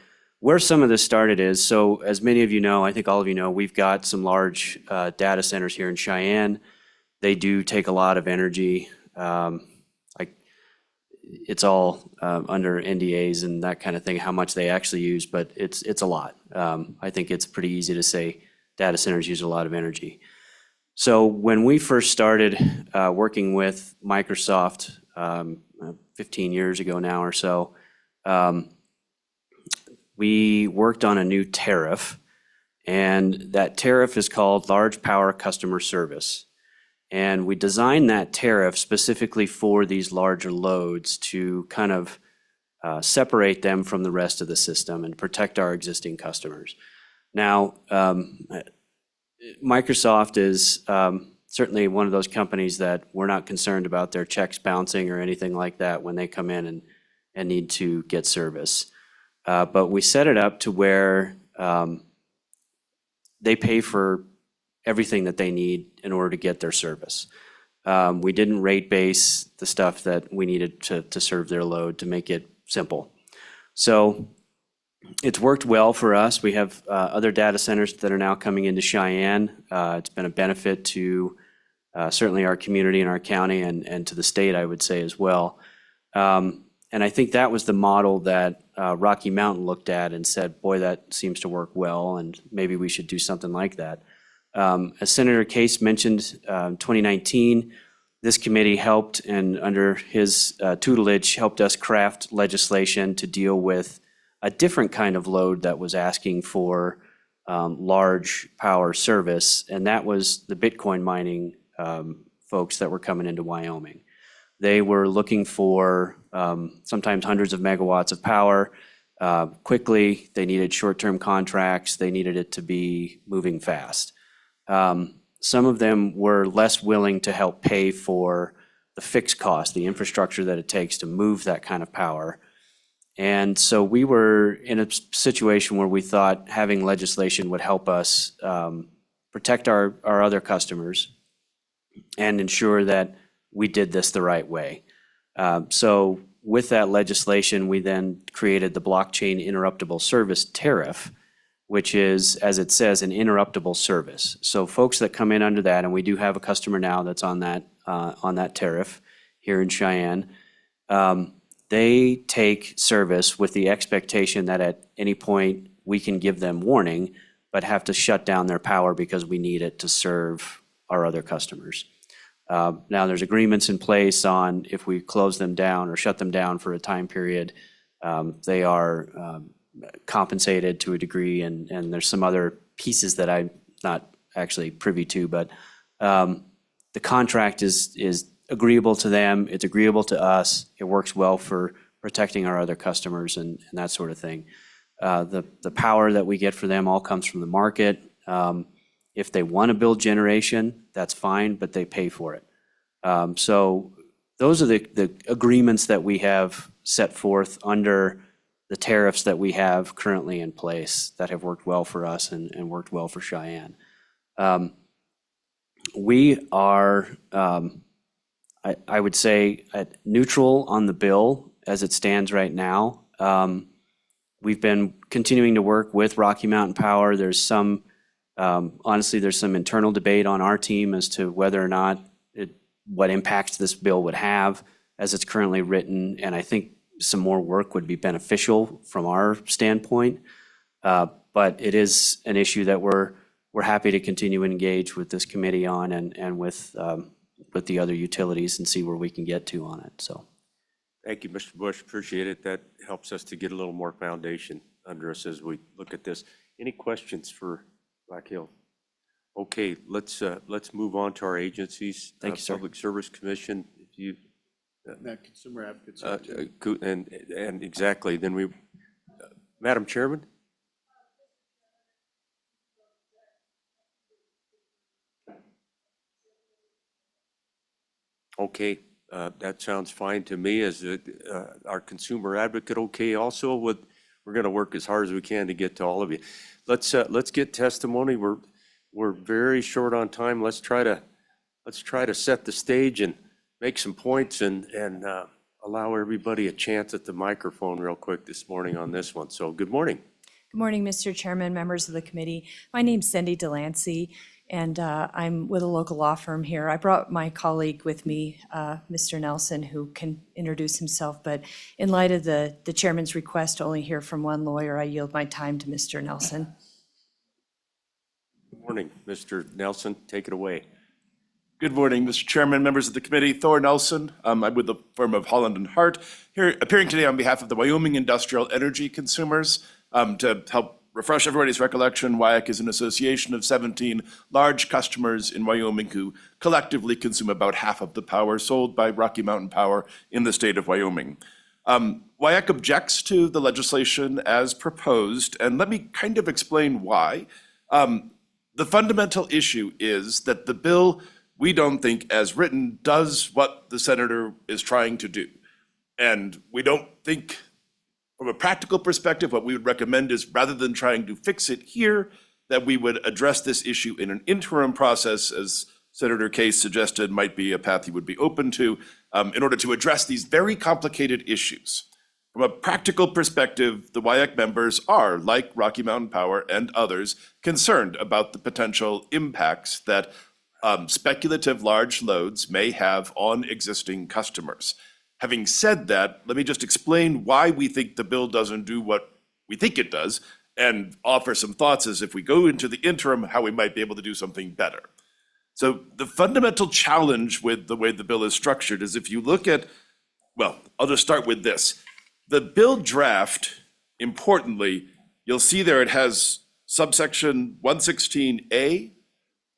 [SPEAKER 21] where some of this started is, so as many of you know, I think all of you know, we've got some large data centers here in Cheyenne. They do take a lot of energy. It's all under NDAs and that kind of thing, how much they actually use, but it's a lot. I think it's pretty easy to say data centers use a lot of energy. So when we first started working with Microsoft 15 years ago now or so, we worked on a new tariff, and that tariff is called Large Power Customer Service. And we designed that tariff specifically for these larger loads to kind of separate them from the rest of the system and protect our existing customers. Now, Microsoft is certainly one of those companies that we're not concerned about their checks bouncing or anything like that when they come in and need to get service. But we set it up to where they pay for everything that they need in order to get their service. We didn't rate base the stuff that we needed to serve their load to make it simple. So it's worked well for us. We have other data centers that are now coming into Cheyenne. It's been a benefit to certainly our community and our county and to the state, I would say as well. And I think that was the model that Rocky Mountain looked at and said, boy, that seems to work well, and maybe we should do something like that. As Senator Case mentioned, 2019, this committee helped, and under his tutelage, helped us craft legislation to deal with a different kind of load that was asking for large power service, and that was the Bitcoin mining folks that were coming into Wyoming. They were looking for sometimes hundreds of megawatts of power quickly. They needed short-term contracts. They needed it to be moving fast. Some of them were less willing to help pay for the fixed cost, the infrastructure that it takes to move that kind of power. And so we were in a situation where we thought having legislation would help us protect our other customers and ensure that we did this the right way. So with that legislation, we then created the blockchain interruptible service tariff, which is, as it says, an interruptible service. So folks that come in under that, and we do have a customer now that's on that tariff here in Cheyenne, they take service with the expectation that at any point we can give them warning, but have to shut down their power because we need it to serve our other customers. Now, there's agreements in place on if we close them down or shut them down for a time period, they are compensated to a degree, and there's some other pieces that I'm not actually privy to, but the contract is agreeable to them, it's agreeable to us, it works well for protecting our other customers and that sort of thing. The power that we get for them all comes from the market. If they want to build generation, that's fine, but they pay for it. So those are the agreements that we have set forth under the tariffs that we have currently in place that have worked well for us and worked well for Cheyenne. We are, I would say, at neutral on the bill as it stands right now. We've been continuing to work with Rocky Mountain Power. There's some, honestly, there's some internal debate on our team as to whether or not what impacts this bill would have as it's currently written, and I think some more work would be beneficial from our standpoint. But it is an issue that we're happy to continue to engage with this committee on and with the other utilities and see where we can get to on it, so.
[SPEAKER 12] Thank you, Mr. Bush. Appreciate it. That helps us to get a little more foundation under us as we look at this. Any questions for Black Hill? Okay, let's move on to our agencies.
[SPEAKER 21] Thank you, sir.
[SPEAKER 12] Public Service Commission, if you.
[SPEAKER 1] Consumer advocacy.
[SPEAKER 12] And exactly, then we, Madam Chairman? Okay, that sounds fine to me. As our consumer advocate, okay, also we're going to work as hard as we can to get to all of you. Let's get testimony. We're very short on time. Let's try to set the stage, and make some points and allow everybody a chance at the microphone real quick this morning on this one. So good morning.
[SPEAKER 3] Good morning, Mr. Chairman, members of the committee. My name's Cindy Delancey, and I'm with a local law firm here. I brought my colleague with me, Mr. Nelson, who can introduce himself, but in light of the chairman's request to only hear from one lawyer, I yield my time to Mr. Nelson.
[SPEAKER 12] Good morning, Mr. Nelson. Take it away.
[SPEAKER 22] Good morning, Mr. Chairman, members of the committee. Thor Nelson. I'm with the firm of Holland and Hart, here appearing today on behalf of the Wyoming industrial energy consumers. To help refresh everybody's recollection, WIAC is an association of 17 large customers in Wyoming who collectively consume about half of the power sold by Rocky Mountain Power in the state of Wyoming. WIAC objects to the legislation as proposed, and let me kind of explain why. The fundamental issue is that the bill, we don't think, as written, does what the senator is trying to do. And we don't think, from a practical perspective, what we would recommend is, rather than trying to fix it here, that we would address this issue in an interim process, as Senator Case suggested might be a path he would be open to, in order to address these very complicated issues. From a practical perspective, the WIAC members are, like Rocky Mountain Power and others, concerned about the potential impacts that speculative large loads may have on existing customers. Having said that, let me just explain why we think the bill doesn't do what we think it does, and offer some thoughts as if we go into the interim, how we might be able to do something better. So the fundamental challenge with the way the bill is structured is, if you look at, well, I'll just start with this. The bill draft, importantly, you'll see there it has subsection 116A,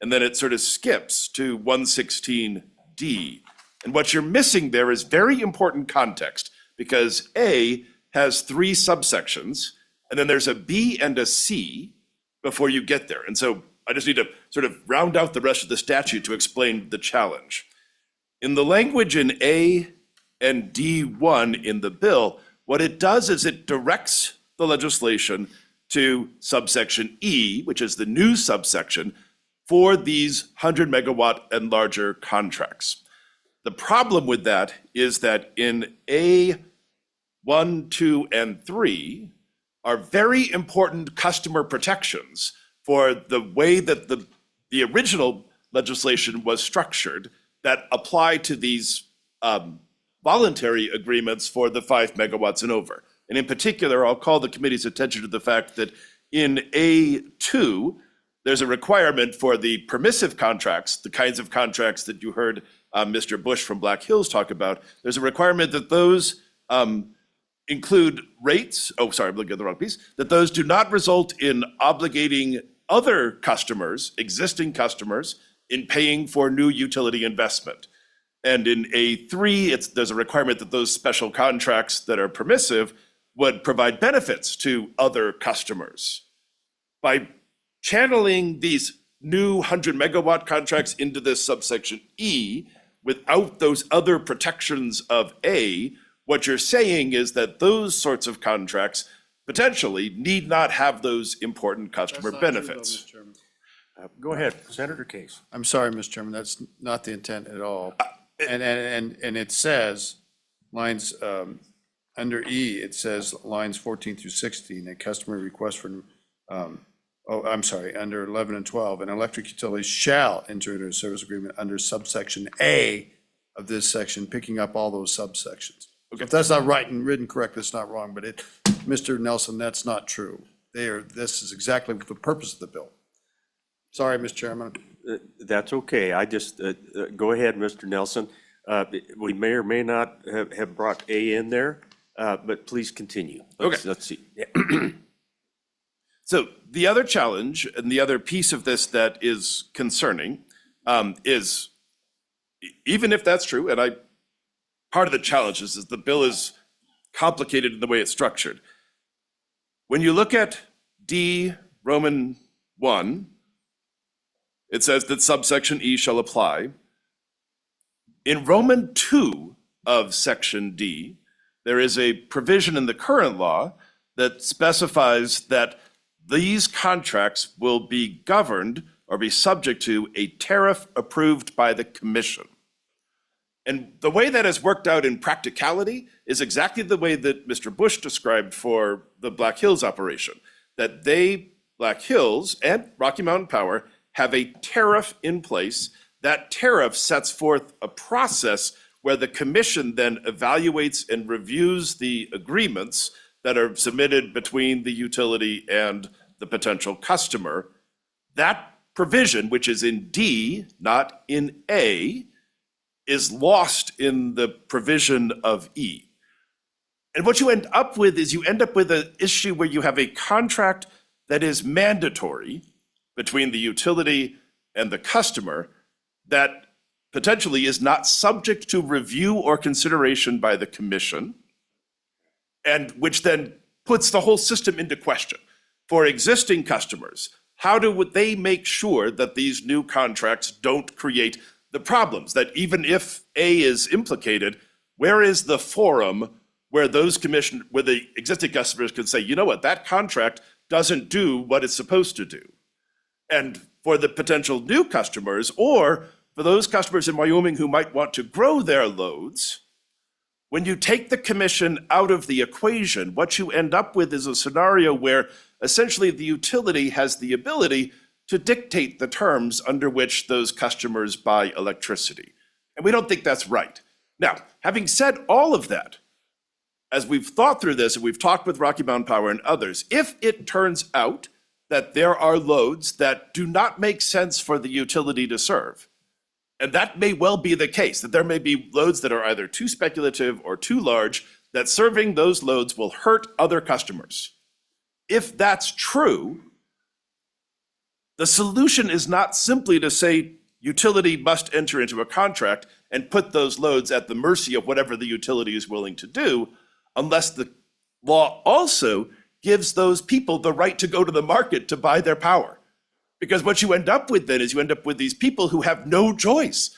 [SPEAKER 22] and then it sort of skips to 116D. And what you're missing there is very important context, because A has 3 subsections, and then there's a B and a C before you get there. And so I just need to sort of round out the rest of the statute to explain the challenge. In the language in A and D1 in the bill, what it does is it directs the legislation to subsection E, which is the new subsection, for these 100 megawatt and larger contracts. The problem with that is that in A1, 2, and 3 are very important customer protections for the way that the original legislation was structured that apply to these voluntary agreements for the 5 megawatts and over. And in particular, I'll call the committee's attention to the fact that in A2, there's a requirement for the permissive contracts, the kinds of contracts that you heard Mr. Bush from Black Hills talk about. There's a requirement that those include rates, I'm looking at the wrong piece, that those do not result in obligating other customers, existing customers, in paying for new utility investment. And in A3, there's a requirement that those special contracts that are permissive would provide benefits to other customers. By channeling these new 100 megawatt contracts into this subsection E, without those other protections of A, what you're saying is that those sorts of contracts potentially need not have those important customer benefits.
[SPEAKER 12] Go ahead, Senator Case.
[SPEAKER 1] I'm sorry, Mr. Chairman, that's not the intent at all. And it says, lines, under E, it says lines 14 through 16, a customer request for, under 11 and 12, an electric utility shall enter into a service agreement under subsection A of this section, picking up all those subsections. If that's not right and written correct, that's not wrong, but Mr. Nelson, that's not true. This is exactly the purpose of the bill. Sorry, Mr. Chairman.
[SPEAKER 12] That's okay. I just, go ahead, Mr. Nelson. We may or may not have brought A in there, but please continue. Let's see. Yeah.
[SPEAKER 22] So the other challenge and the other piece of this that is concerning is, even if that's true, and part of the challenge is the bill is complicated in the way it's structured. When you look at D, Roman 1, it says that subsection E shall apply. In Roman 2 of section D, there is a provision in the current law that specifies that these contracts will be governed or be subject to a tariff approved by the commission. And the way that has worked out in practicality is exactly the way that Mr. Bush described for the Black Hills operation, that they, Black Hills and Rocky Mountain Power, have a tariff in place. That tariff sets forth a process where the commission then evaluates and reviews the agreements that are submitted between the utility and the potential customer. That provision, which is in D, not in A, is lost in the provision of E. And what you end up with is you end up with an issue where you have a contract that is mandatory between the utility and the customer that potentially is not subject to review or consideration by the commission, and which then puts the whole system into question. For existing customers, how would they make sure that these new contracts don't create the problems, that even if A is implicated, where is the forum where where the existing customers can say, you know what, that contract doesn't do what it's supposed to do? And for the potential new customers, or for those customers in Wyoming who might want to grow their loads, when you take the commission out of the equation, what you end up with is a scenario where essentially the utility has the ability to dictate the terms under which those customers buy electricity. And we don't think that's right. Now, having said all of that, as we've thought through this and we've talked with Rocky Mountain Power and others, if it turns out that there are loads that do not make sense for the utility to serve, and that may well be the case, that there may be loads that are either too speculative or too large, that serving those loads will hurt other customers. If that's true, the solution is not simply to say utility must enter into a contract and put those loads at the mercy of whatever the utility is willing to do, unless the law also gives those people the right to go to the market to buy their power. Because what you end up with then is you end up with these people who have no choice.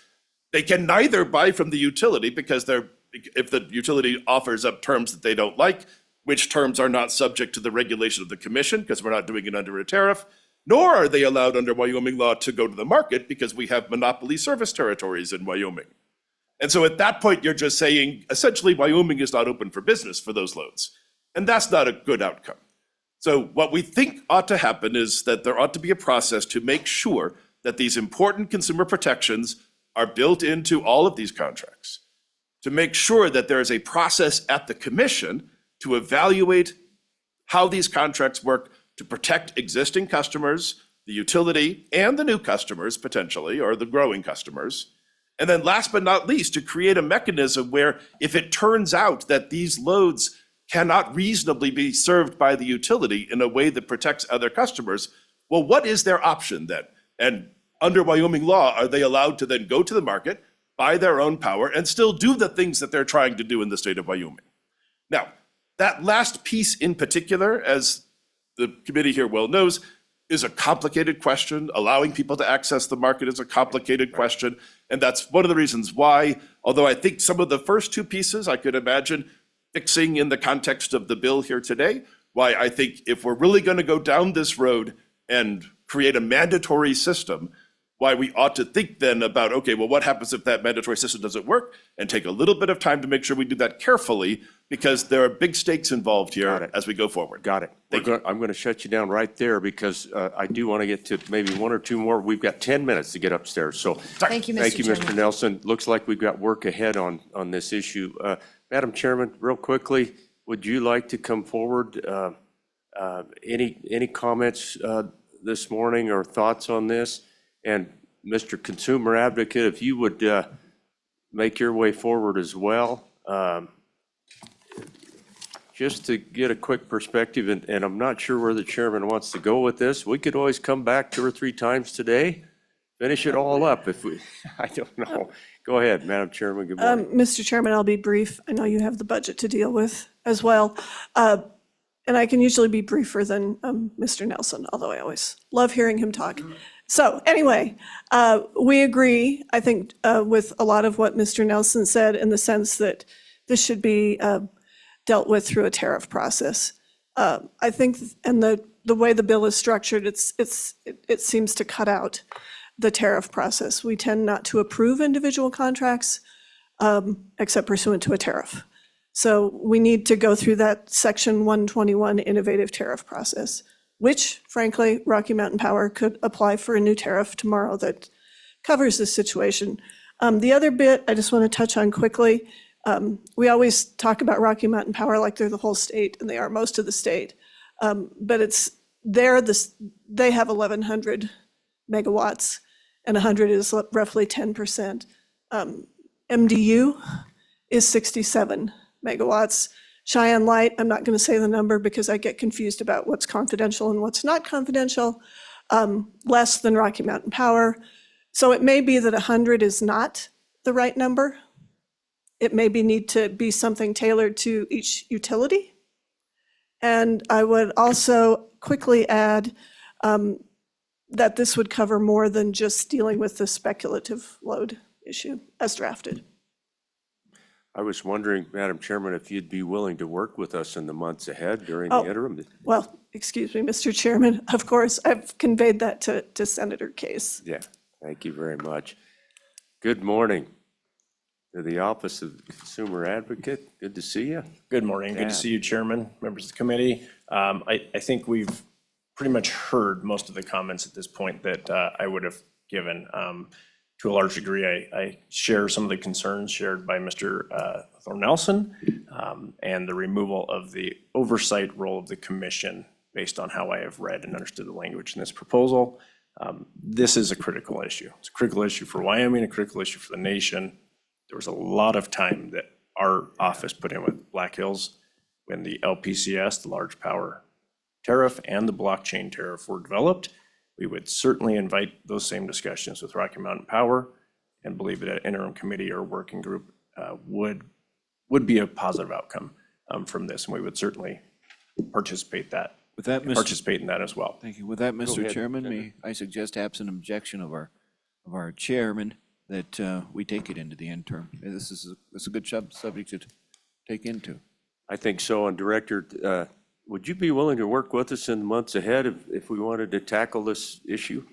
[SPEAKER 22] They can neither buy from the utility because if the utility offers up terms that they don't like, which terms are not subject to the regulation of the commission because we're not doing it under a tariff, nor are they allowed under Wyoming law to go to the market because we have monopoly service territories in Wyoming. And so at that point, you're just saying, essentially, Wyoming is not open for business for those loads. And that's not a good outcome. So what we think ought to happen is that there ought to be a process to make sure that these important consumer protections are built into all of these contracts, to make sure that there is a process at the commission to evaluate how these contracts work to protect existing customers, the utility, and the new customers potentially, or the growing customers. And then last but not least, to create a mechanism where if it turns out that these loads cannot reasonably be served by the utility in a way that protects other customers, well, what is their option then? And under Wyoming law, are they allowed to then go to the market, buy their own power, and still do the things that they're trying to do in the state of Wyoming? Now, that last piece in particular, as the committee here well knows, is a complicated question. Allowing people to access the market is a complicated question. And that's one of the reasons why, although I think some of the first two pieces I could imagine fixing in the context of the bill here today, why I think if we're really going to go down this road and create a mandatory system, why we ought to think then about, okay, well, what happens if that mandatory system doesn't work? And take a little bit of time to make sure we do that carefully, because there are big stakes involved here as we go forward.
[SPEAKER 12] Got it. I'm going to shut you down right there because I do want to get to maybe one or two more. We've got 10 minutes to get upstairs. So
[SPEAKER 3] Thank you, Mr.
[SPEAKER 12] thank you, Mr.
[SPEAKER 3] Chairman.
[SPEAKER 12] Nelson. Looks like we've got work ahead on this issue. Madam Chairman, real quickly, would you like to come forward? Any comments this morning or thoughts on this? And Mr. Consumer Advocate, if you would make your way forward as well. Just to get a quick perspective, and I'm not sure where the chairman wants to go with this. We could always come back 2 or 3 times today, finish it all up if we, I don't know. Go ahead, Madam Chairman, good morning.
[SPEAKER 2] Mr. Chairman, I'll be brief. I know you have the budget to deal with as well. And I can usually be briefer than Mr. Nelson, although I always love hearing him talk. So anyway, we agree, I think, with a lot of what Mr. Nelson said in the sense that this should be dealt with through a tariff process. I think, and the way the bill is structured, it seems to cut out the tariff process. We tend not to approve individual contracts. except pursuant to a tariff. So we need to go through that Section 121 innovative tariff process, which frankly, Rocky Mountain Power could apply for a new tariff tomorrow that covers this situation. The other bit I just want to touch on quickly, we always talk about Rocky Mountain Power like they're the whole state, and they are most of the state. But they have 1,100 megawatts, and 100 is roughly 10%. MDU is 67 megawatts. Cheyenne Light, I'm not going to say the number because I get confused about what's confidential and what's not confidential, less than Rocky Mountain Power. So it may be that 100 is not the right number. It maybe need to be something tailored to each utility. And I would also quickly add that this would cover more than just dealing with the speculative load issue as drafted.
[SPEAKER 4] I was wondering, Madam Chairman, if you'd be willing to work with us in the months ahead during the interim?
[SPEAKER 2] Well, excuse me, Mr. Chairman, of course, I've conveyed that to Senator Case.
[SPEAKER 4] Yeah, thank you very much. Good morning to the Office of Consumer Advocate. Good to see you.
[SPEAKER 7] Good morning. Good to see you, Chairman, members of the committee. I think we've pretty much heard most of the comments at this point that I would have given. To a large degree, I share some of the concerns shared by Mr. Thornelson and the removal of the oversight role of the commission based on how I have read and understood the language in this proposal. This is a critical issue. It's a critical issue for Wyoming, a critical issue for the nation. There was a lot of time that our office put in with Black Hills when the LPCS, the large power tariff, and the blockchain tariff were developed. We would certainly invite those same discussions with Rocky Mountain Power and believe that an interim committee or working group would be a positive outcome from this, and we would certainly participate in that as well.
[SPEAKER 9] Thank you. With that, Mr.
[SPEAKER 7] ahead,
[SPEAKER 9] Chairman,
[SPEAKER 7] Senator.
[SPEAKER 9] may I suggest, absent objection of our chairman, that we take it into the interim. This is a good subject to take into.
[SPEAKER 4] I think so. And Director, would you be willing to work with us in the months ahead if we wanted to tackle this issue?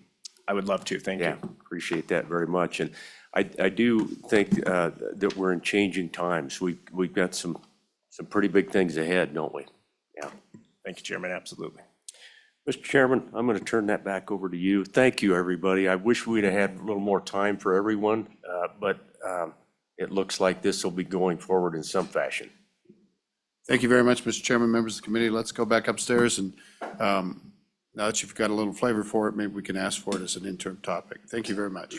[SPEAKER 7] I would love to. Thank you.
[SPEAKER 4] Yeah, appreciate that very much. And I do think that we're in changing times. We've got some pretty big things ahead, don't we? Yeah.
[SPEAKER 7] Thank you, Chairman. Absolutely.
[SPEAKER 4] Mr. Chairman, I'm going to turn that back over to you. Thank you, everybody. I wish we'd have had a little more time for everyone, but it looks like this will be going forward in some fashion.
[SPEAKER 1] Thank you very much, Mr. Chairman, members of the committee. Let's go back upstairs, and now that you've got a little flavor for it, maybe we can ask for it as an interim topic. Thank you very much.